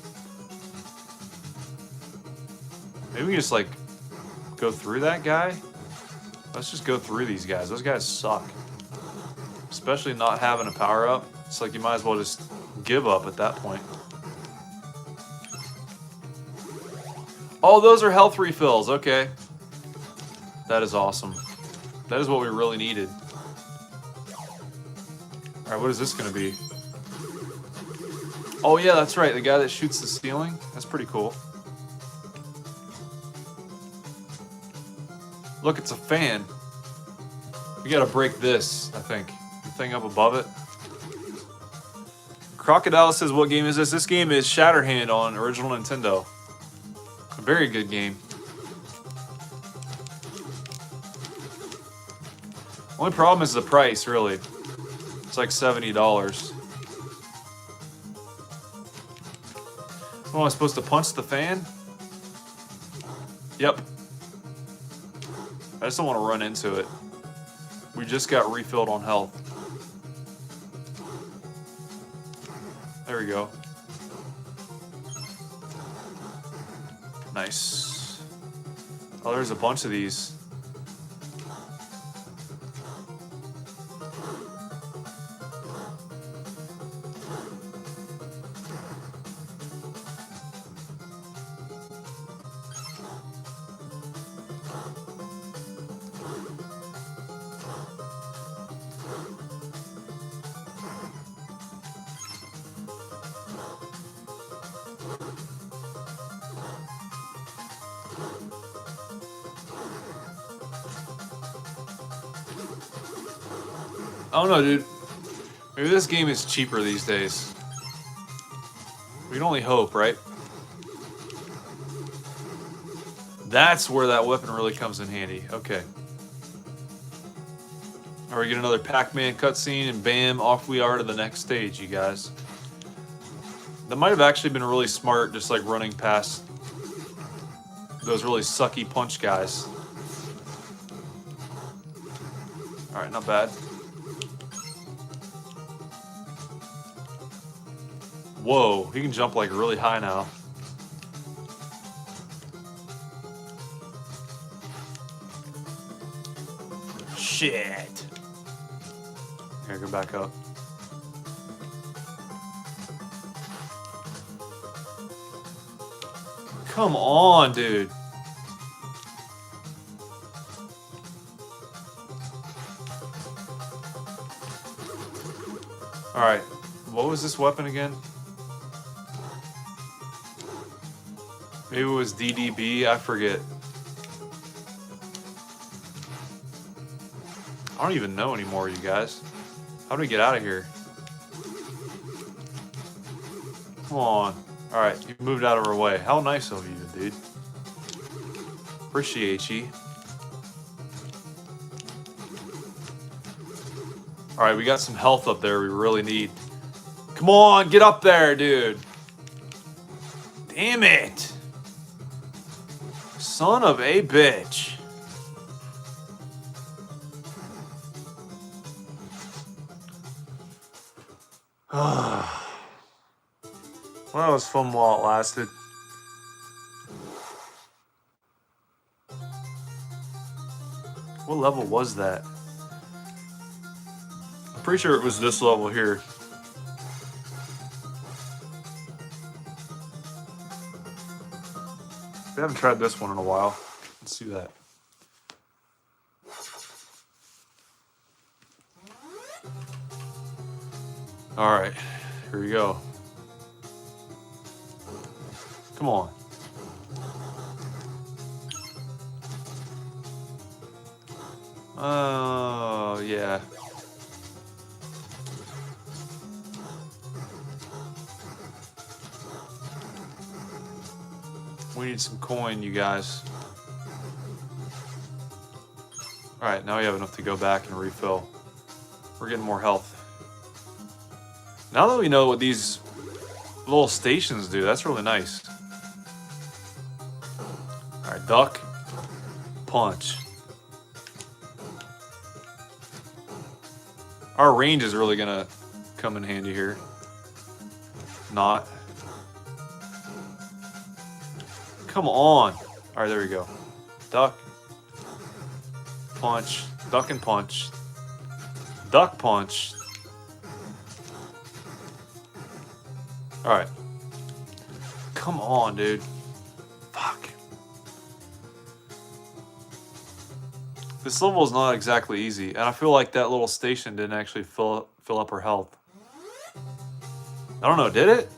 Maybe we can just like go through that guy? Let's just go through these guys. Those guys suck. Especially not having a power up. It's like you might as well just give up at that point. Oh, those are health refills. Okay. That is awesome. That is what we really needed. Alright, what is this going to be? Oh yeah, that's right. The guy that shoots the ceiling. That's pretty cool. Look, it's a fan. We gotta break this, I think. The thing up above it. Crocodile says, what game is this? This game is Shatterhand on original Nintendo. A very good game. Only problem is the price, really. It's like $70. Oh, I'm supposed to punch the fan? Yep. I just don't want to run into it. We just got refilled on health. There we go. Nice. Oh, there's a bunch of these. I don't know, dude. Maybe this game is cheaper these days. We can only hope, right? That's where that weapon really comes in handy. Okay. Alright, we get another Pac-Man cutscene, and bam, off we are to the next stage, you guys. That might have actually been really smart, just like running past those really sucky punch guys. Alright, not bad. Whoa, he can jump like really high now. Shit. Here, go back up. Come on, dude. Alright, what was this weapon again? Maybe it was DDB, I forget. I don't even know anymore, you guys. How do we get out of here? Come on. Alright, you moved out of our way. How nice of you, dude. Appreciate you. Alright, we got some health up there we really need. Come on, get up there, dude. Damn it. Son of a bitch. Well, that was fun while it lasted. What level was that? I'm pretty sure it was this level here. We haven't tried this one in a while. Let's do that. All right, here we go. Come on. Oh, yeah. We need some coin, you guys. All right, now we have enough to go back and refill. We're getting more health. Now that we know what these little stations do, that's really nice. All right, duck, punch. Our range is really gonna come in handy here. Not. Come on. All right, there we go. Duck, punch, duck and punch, duck punch. All right. Come on, dude. Fuck. This level is not exactly easy, and I feel like that little station didn't actually fill up her health. I don't know, did it?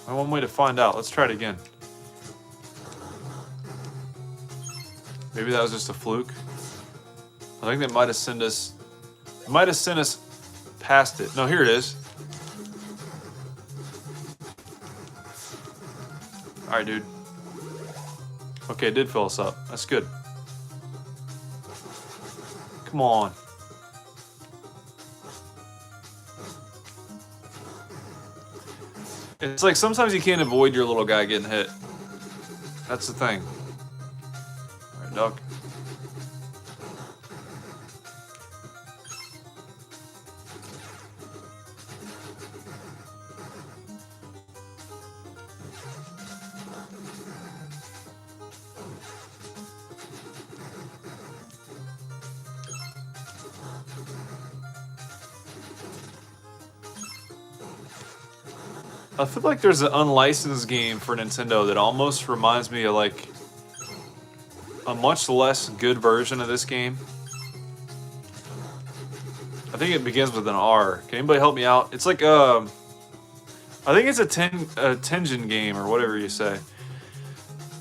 One way to find out. Let's try it again. Maybe that was just a fluke. I think that might have sent us past it. No, here it is. All right, dude. Okay, it did fill us up. That's good. Come on. It's like sometimes you can't avoid your little guy getting hit. That's the thing. All right, duck. I feel like there's an unlicensed game for Nintendo that almost reminds me of like a much less good version of this game. I think it begins with an R. Can anybody help me out? It's like I think it's a Tengen game or whatever you say.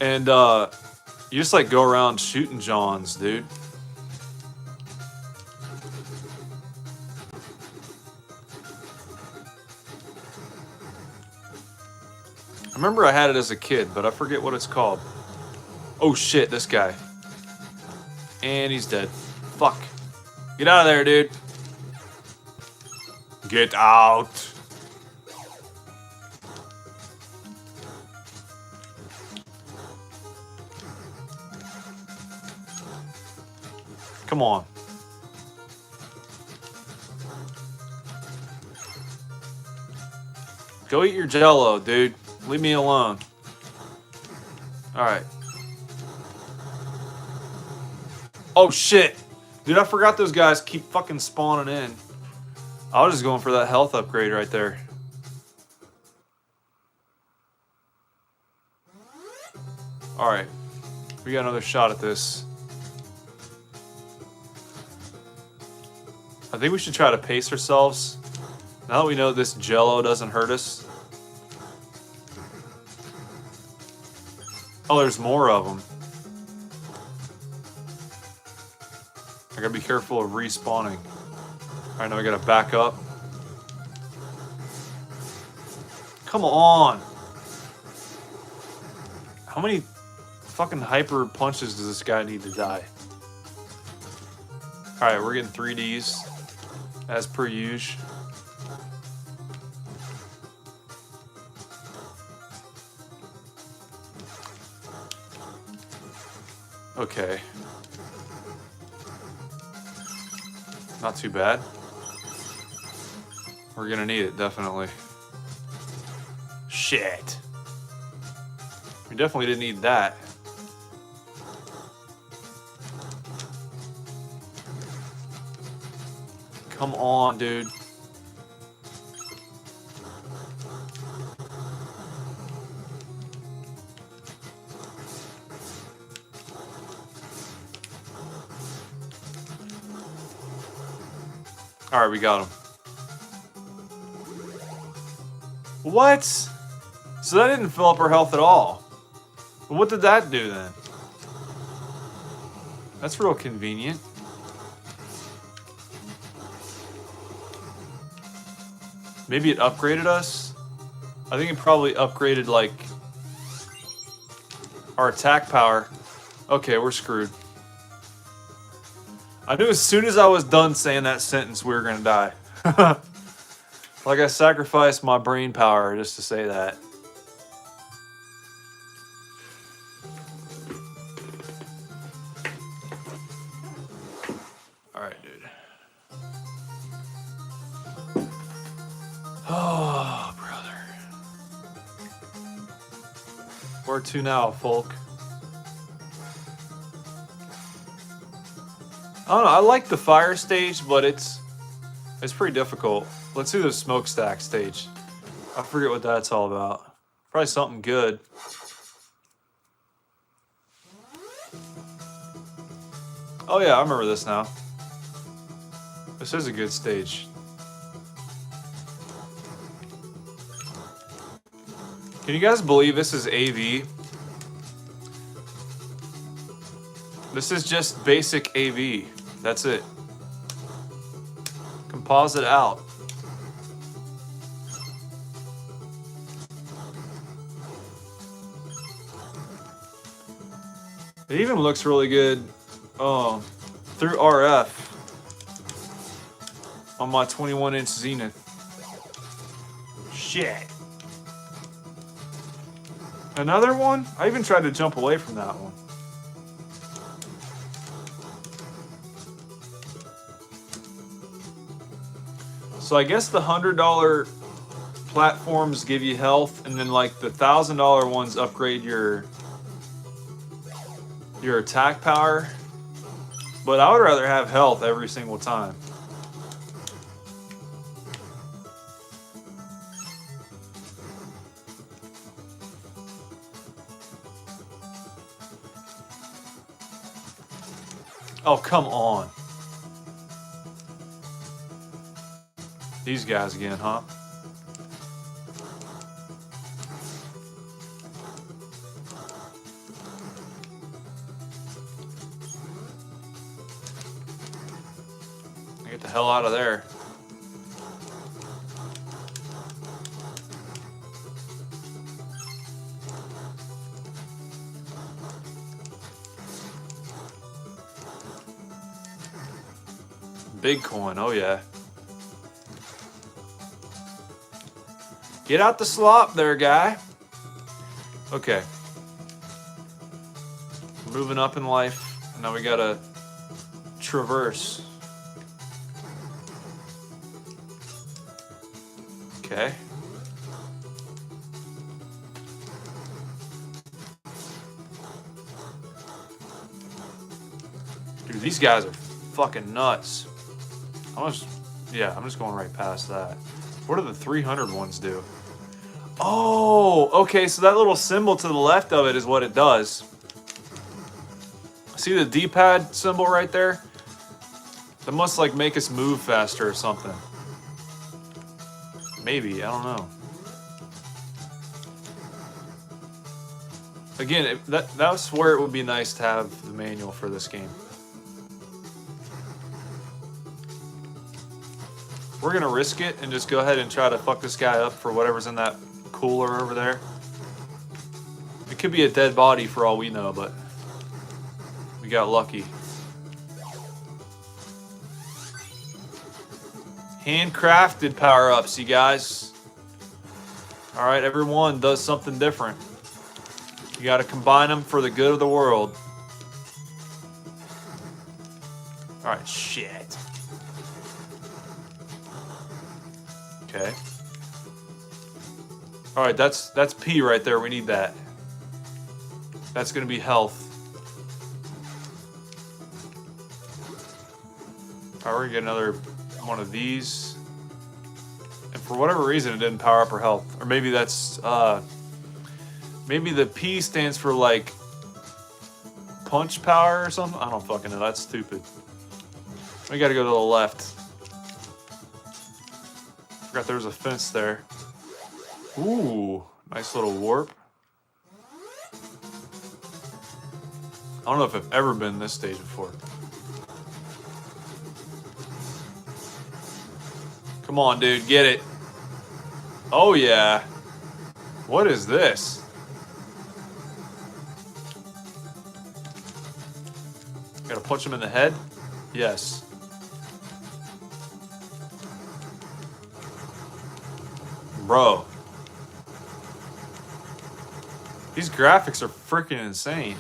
And you just like go around shooting Johns, dude. I remember I had it as a kid, but I forget what it's called. Oh shit, this guy. And he's dead. Fuck. Get out of there, dude. Get out. Come on. Go eat your Jell-O, dude. Leave me alone. Alright. Oh shit. Dude, I forgot those guys keep fucking spawning in. I was just going for that health upgrade right there. Alright. We got another shot at this. I think we should try to pace ourselves. Now that we know this Jell-O doesn't hurt us. Oh, there's more of them. I gotta be careful of respawning. All right, now I gotta back up. Come on. How many fucking hyper punches does this guy need to die? All right, we're getting 3Ds as per usual. Okay. Not too bad. We're gonna need it, definitely. Shit. We definitely didn't need that. Come on, dude. All right, we got him. What? So that didn't fill up our health at all. What did that do then? That's real convenient. Maybe it upgraded us? I think it probably upgraded, like, our attack power. Okay, we're screwed. I knew as soon as I was done saying that sentence, we were gonna die. Like, I sacrificed my brain power just to say that. Alright, dude. Oh, brother. Where to now, folk? I don't know, I like the fire stage, but it's pretty difficult. Let's do the smokestack stage. I forget what that's all about. Probably something good. Oh yeah, I remember this now. This is a good stage. Can you guys believe this is AV? This is just basic AV. That's it. Composite out. It even looks really good through RF on my 21-inch Zenith. Shit. Another one? I even tried to jump away from that one. So I guess the $100 platforms give you health, and then like the $1,000 ones upgrade your attack power. But I would rather have health every single time. Oh, come on. These guys again, huh? Get the hell out of there. Big coin, oh yeah. Get out the slop there, guy. Okay. Moving up in life. Now we gotta traverse. Okay. Dude, these guys are fucking nuts. I'm just going right past that. What do the 300 ones do? Oh, okay, so that little symbol to the left of it is what it does. See the D-pad symbol right there? That must like make us move faster or something. Maybe, I don't know. Again, that's where it would be nice to have the manual for this game. We're gonna risk it and just go ahead and try to fuck this guy up for whatever's in that cooler over there. It could be a dead body for all we know, but we got lucky. Handcrafted power-ups, you guys. Alright, everyone does something different. You gotta combine them for the good of the world. Alright, shit. Okay. Alright, that's P right there. We need that. That's gonna be health. Alright, we're gonna get another one of these. And for whatever reason it didn't power up her health. Or maybe that's maybe the P stands for like punch power or something. I don't fucking know. That's stupid. We gotta go to the left. Forgot there was a fence there. Ooh, nice little warp. I don't know if I've ever been in this stage before. Come on, dude, get it. Oh, yeah. What is this? Gotta punch him in the head? Yes. Bro. These graphics are freaking insane.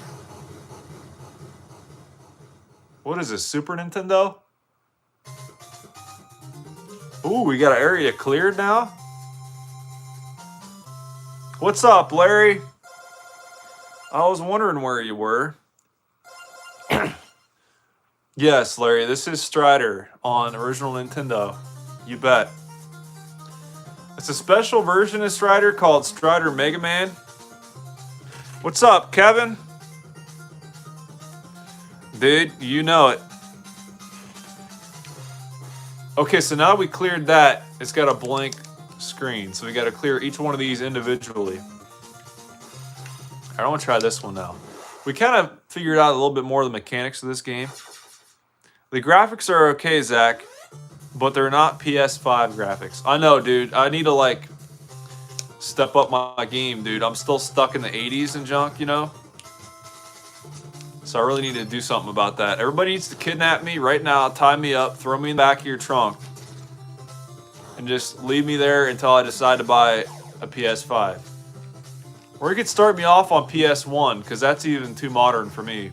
What is this, Super Nintendo? Ooh, we got an area cleared now? What's up, Larry? I was wondering where you were. Yes, Larry, this is Strider on original Nintendo. You bet. It's a special version of Strider called Strider Mega Man. What's up, Kevin? Dude, you know it. Okay, so now we cleared that. It's got a blank screen, so we got to clear each one of these individually. I want to try this one now. We kind of figured out a little bit more of the mechanics of this game. The graphics are okay, Zach, but they're not PS5 graphics. I know, dude. I need to, like, step up my game, dude. I'm still stuck in the 80s and junk, you know? So I really need to do something about that. Everybody needs to kidnap me right now, tie me up, throw me in the back of your trunk, and just leave me there until I decide to buy a PS5. Or you could start me off on PS1, because that's even too modern for me. You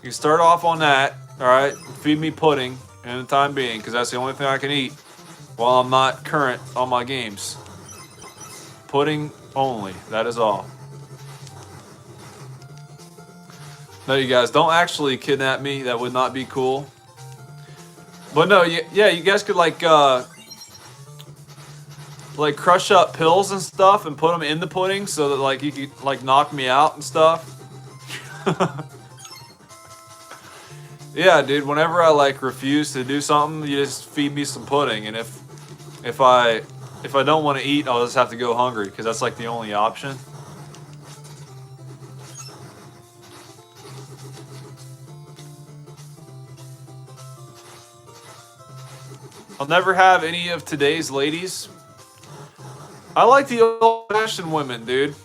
can start off on that, alright? Feed me pudding in the time being, because that's the only thing I can eat while I'm not current on my games. Pudding only, that is all. No, you guys, don't actually kidnap me. That would not be cool. But no, yeah, you guys could like crush up pills and stuff and put them in the pudding so that like you could like knock me out and stuff. Yeah, dude, whenever I like refuse to do something, you just feed me some pudding, and if I don't want to eat, I'll just have to go hungry because that's like the only option. I'll never have any of today's ladies. I like the old-fashioned women, dude.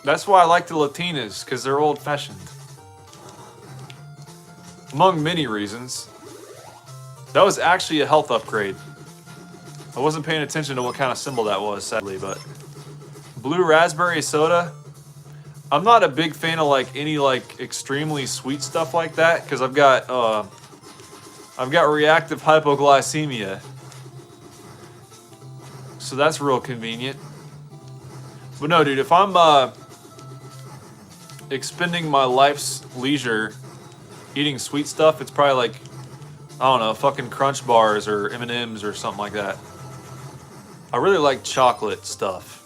That's why I like the Latinas, because they're old-fashioned. Among many reasons. That was actually a health upgrade. I wasn't paying attention to what kind of symbol that was, sadly, but... Blue raspberry soda. I'm not a big fan of, like, any, like, extremely sweet stuff like that, because I've got reactive hypoglycemia. So that's real convenient. But no, dude, if I'm expending my life's leisure eating sweet stuff, it's probably like, I don't know, fucking Crunch Bars or M&Ms or something like that. I really like chocolate stuff.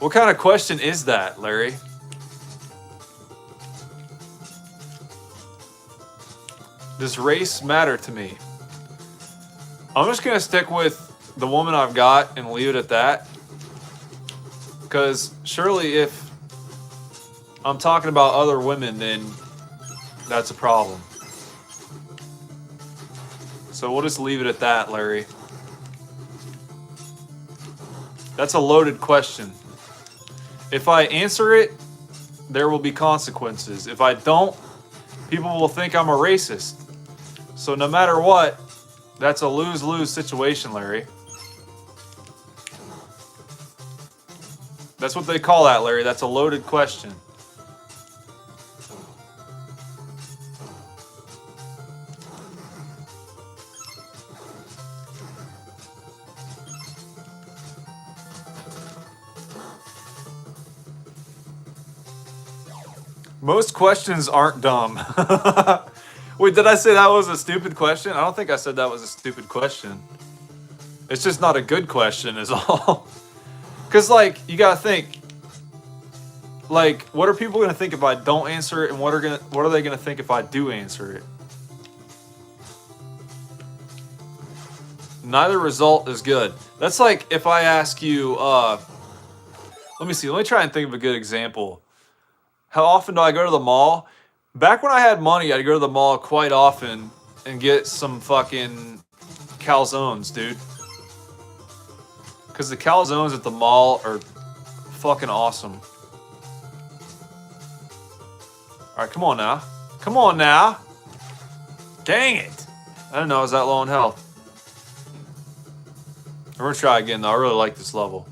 What kind of question is that, Larry? Does race matter to me? I'm just gonna stick with the woman I've got and leave it at that. Because surely if I'm talking about other women, then that's a problem. So we'll just leave it at that, Larry. That's a loaded question. If I answer it, there will be consequences. If I don't, people will think I'm a racist. So no matter what, that's a lose-lose situation, Larry. That's what they call that, Larry. That's a loaded question. Most questions aren't dumb. Wait, did I say that was a stupid question? I don't think I said that was a stupid question. It's just not a good question is all. Because, like, you gotta think. Like, what are people gonna think if I don't answer it, and what are they gonna think if I do answer it? Neither result is good. That's like if I ask you, let me see, let me try and think of a good example. How often do I go to the mall? Back when I had money, I'd go to the mall quite often and get some fucking calzones, dude. Because the calzones at the mall are fucking awesome. Alright, come on now. Come on now. Dang it. I didn't know I was that low on health. I'm gonna try again though. I really like this level.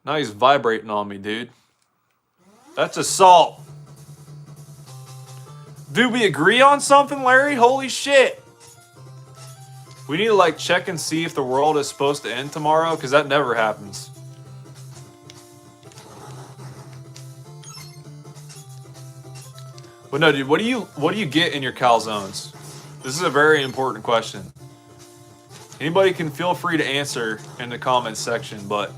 Now he's vibrating on me, dude. That's assault. Do we agree on something, Larry? Holy shit. We need to like check and see if the world is supposed to end tomorrow, because that never happens. But no, dude, what do you get in your calzones? This is a very important question. Anybody can feel free to answer in the comments section, but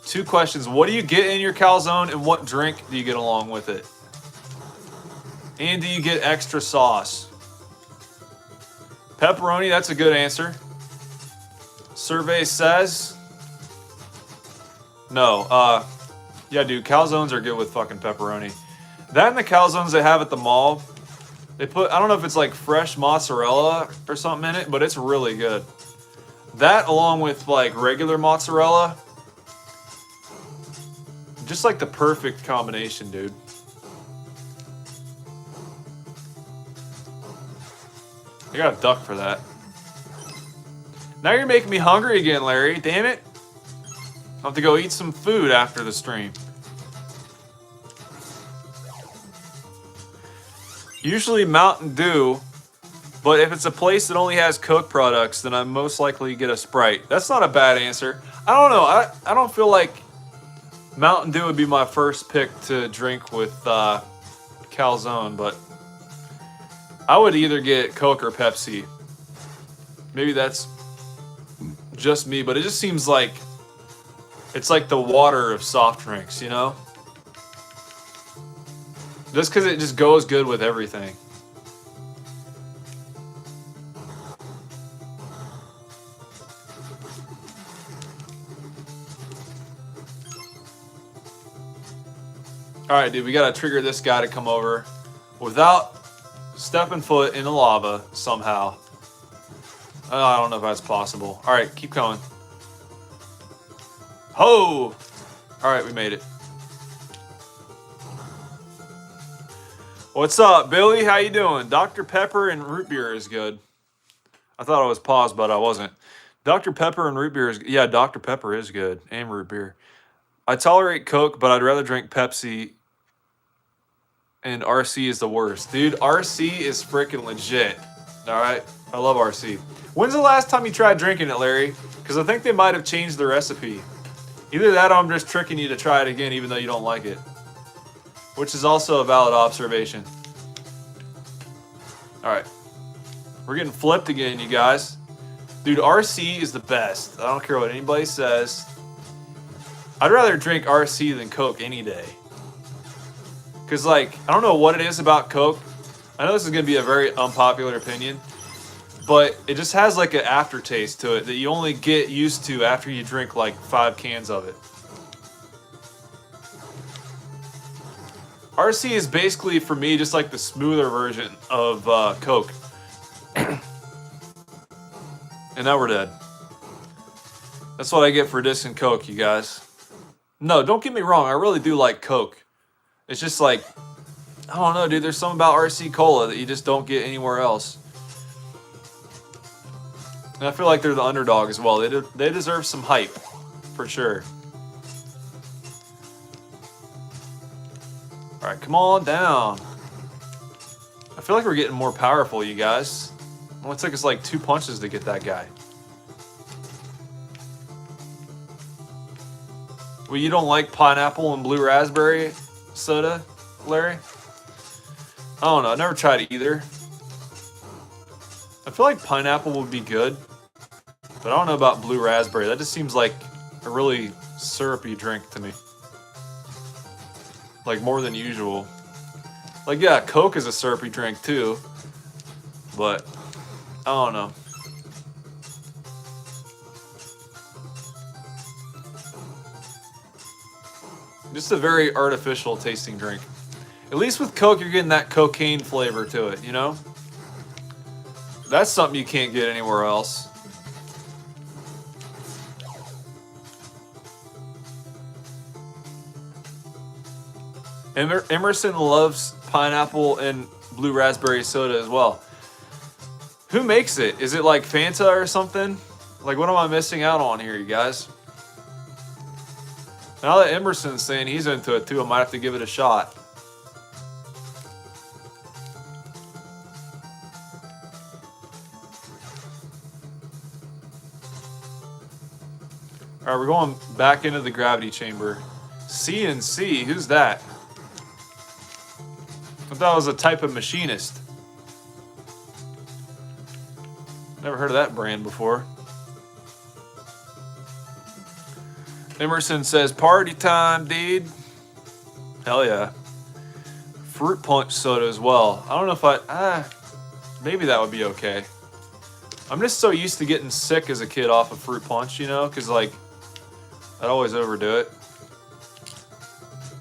2 questions. What do you get in your calzone, and what drink do you get along with it? And do you get extra sauce? Pepperoni, that's a good answer. Survey says no. Yeah, dude, calzones are good with fucking pepperoni. That and the calzones they have at the mall, they put, I don't know if it's like fresh mozzarella or something in it, but it's really good. That along with like regular mozzarella, just like the perfect combination, dude. I got a duck for that. Now you're making me hungry again, Larry. Damn it. I'll have to go eat some food after the stream. Usually Mountain Dew, but if it's a place that only has Coke products, then I'm most likely to get a Sprite. That's not a bad answer. I don't know. I don't feel like Mountain Dew would be my first pick to drink with calzone, but I would either get Coke or Pepsi. Maybe that's just me, but it just seems like it's like the water of soft drinks, you know? Just because it just goes good with everything. Alright, dude, we gotta trigger this guy to come over without stepping foot in the lava somehow. I don't know if that's possible. Alright, keep going. Ho! Alright, we made it. What's up, Billy? How you doing? Dr. Pepper and root beer is good. I thought I was paused, but I wasn't. Dr. Pepper and root beer is... Yeah, Dr. Pepper is good. And root beer. I tolerate Coke, but I'd rather drink Pepsi. And RC is the worst. Dude, RC is freaking legit. Alright? I love RC. When's the last time you tried drinking it, Larry? Because I think they might have changed the recipe. Either that or I'm just tricking you to try it again even though you don't like it. Which is also a valid observation. Alright. We're getting flipped again, you guys. Dude, RC is the best. I don't care what anybody says. I'd rather drink RC than Coke any day. Because, like, I don't know what it is about Coke. I know this is going to be a very unpopular opinion. but it just has like an aftertaste to it that you only get used to after you drink like 5 cans of it. RC is basically, for me, just like the smoother version of Coke. And now we're dead. That's what I get for dissing Coke, you guys. No, don't get me wrong. I really do like Coke. It's just like, I don't know, dude. There's something about RC Cola that you just don't get anywhere else. And I feel like they're the underdog as well. They deserve some hype, for sure. All right, come on down. I feel like we're getting more powerful, you guys. It only took us like 2 punches to get that guy. Well, you don't like pineapple and blue raspberry soda, Larry? I don't know. I never tried it either. I feel like pineapple would be good, but I don't know about blue raspberry. That just seems like a really syrupy drink to me. Like more than usual. Like, yeah, Coke is a syrupy drink too, but I don't know. Just a very artificial tasting drink. At least with Coke, you're getting that cocaine flavor to it, you know? That's something you can't get anywhere else. Emerson loves pineapple and blue raspberry soda as well. Who makes it? Is it like Fanta or something? Like, what am I missing out on here, you guys? Now that Emerson's saying he's into it too, I might have to give it a shot. All right, we're going back into the gravity chamber. CNC, who's that? I thought it was a type of machinist. Never heard of that brand before. Emerson says, party time, dude. Hell yeah. Fruit punch soda as well. I don't know if maybe that would be okay. I'm just so used to getting sick as a kid off of fruit punch, you know, because like, I'd always overdo it.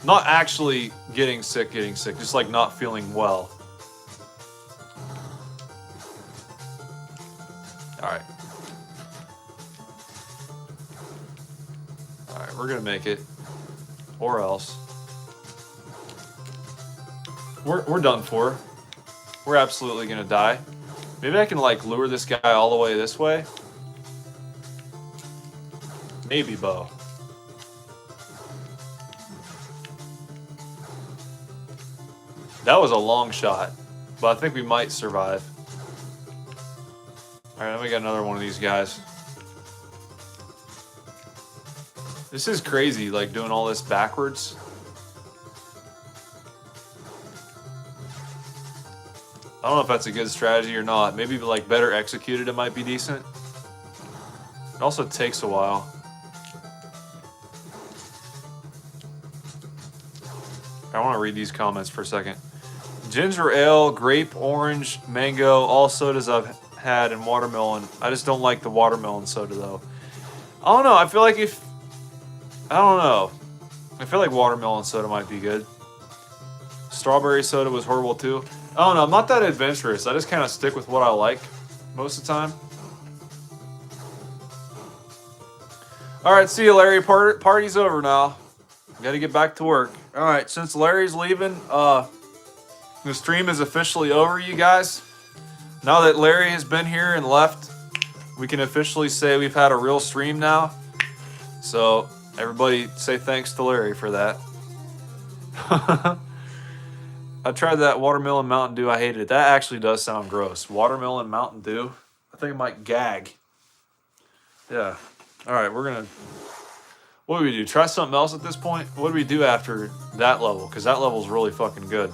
Not actually getting sick, just like not feeling well. Alright. Alright, we're gonna make it. Or else. We're done for. We're absolutely gonna die. Maybe I can like lure this guy all the way this way. Maybe, Bo. That was a long shot, but I think we might survive. All right, let me get another one of these guys. This is crazy, like doing all this backwards. I don't know if that's a good strategy or not. Maybe like better executed, it might be decent. It also takes a while. I want to read these comments for a second. Ginger ale, grape, orange, mango, all sodas I've had, and watermelon. I just don't like the watermelon soda though. I don't know. I feel like I don't know. I feel like watermelon soda might be good. Strawberry soda was horrible too. I don't know. I'm not that adventurous. I just kind of stick with what I like most of the time. All right, see you, Larry. Party's over now. Got to get back to work. All right, since Larry's leaving, the stream is officially over, you guys. Now that Larry has been here and left, we can officially say we've had a real stream now. So everybody say thanks to Larry for that. I tried that watermelon Mountain Dew. I hated it. That actually does sound gross. Watermelon Mountain Dew. I think I might gag. Yeah. All right, we're going to... What do we do? Try something else at this point? What do we do after that level? Because that level's really fucking good.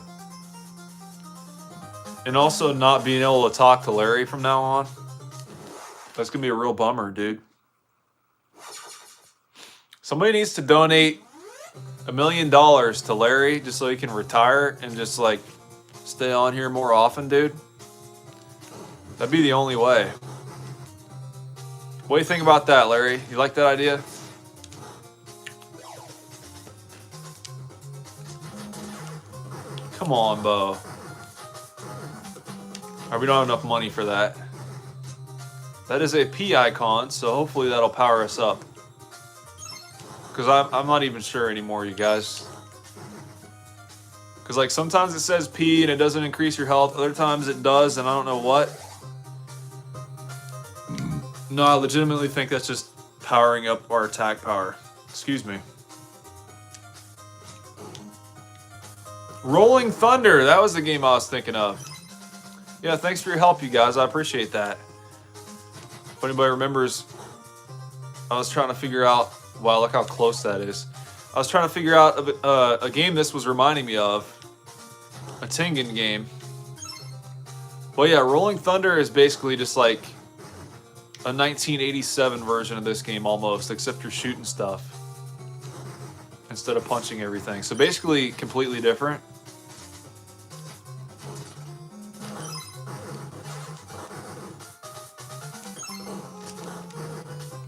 And also not being able to talk to Larry from now on. That's going to be a real bummer, dude. Somebody needs to donate $1 million to Larry just so he can retire and just like stay on here more often, dude. That'd be the only way. What do you think about that, Larry? You like that idea? Come on, Bo. Alright, we don't have enough money for that. That is a P icon, so hopefully that'll power us up. Because I'm not even sure anymore, you guys. Because like sometimes it says P and it doesn't increase your health. Other times it does, and I don't know what. No, I legitimately think that's just powering up our attack power. Excuse me. Rolling Thunder, that was the game I was thinking of. Yeah, thanks for your help, you guys. I appreciate that. If anybody remembers, I was trying to figure out... Wow, look how close that is. I was trying to figure out a game this was reminding me of. A Tengen game. Well, yeah, Rolling Thunder is basically just like a 1987 version of this game almost, except you're shooting stuff instead of punching everything. So basically completely different.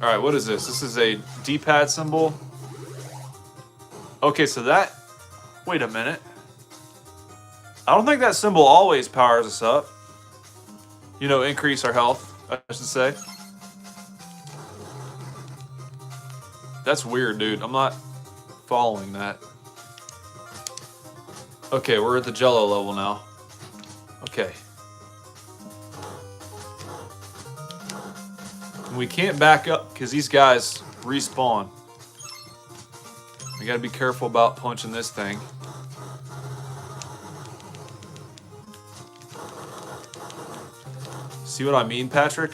Alright, what is this? This is a D-pad symbol. Okay, so that... Wait a minute. I don't think that symbol always powers us up. You know, increase our health, I should say. That's weird, dude. I'm not following that. Okay, we're at the Jello level now. Okay. We can't back up because these guys respawn. We gotta be careful about punching this thing. See what I mean, Patrick?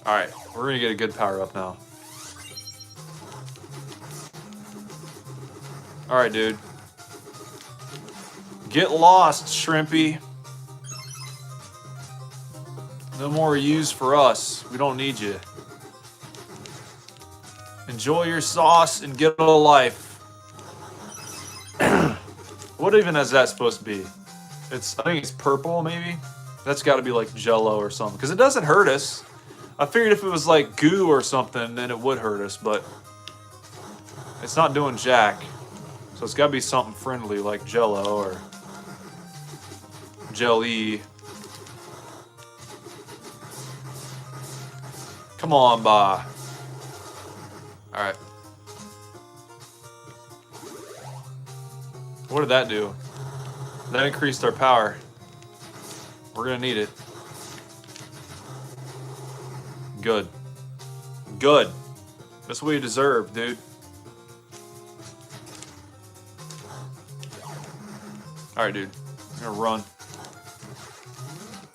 Alright, we're gonna get a good power up now. Alright, dude. Get lost, Shrimpy. No more use for us. We don't need you. Enjoy your sauce and get a life. What even is that supposed to be? I think it's purple, maybe? That's got to be like Jello or something. Because it doesn't hurt us. I figured if it was like goo or something, then it would hurt us. But it's not doing jack. So it's got to be something friendly like Jello or Jelly. Come on, bah. Alright. What did that do? That increased our power. We're gonna need it. Good. Good. That's what you deserve, dude. Alright, dude. I'm gonna run.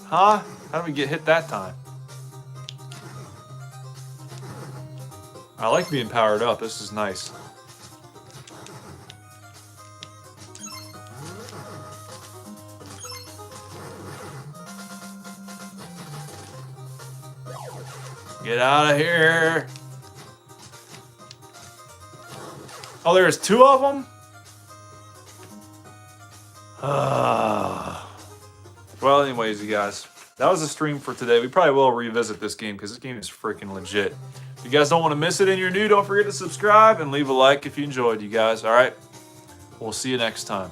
Huh? How did we get hit that time? I like being powered up. This is nice. Get out of here. Oh, there's two of them? Well, anyways, you guys. That was the stream for today. We probably will revisit this game because this game is freaking legit. If you guys don't want to miss it and you're new, don't forget to subscribe and leave a like if you enjoyed, you guys. All right? We'll see you next time.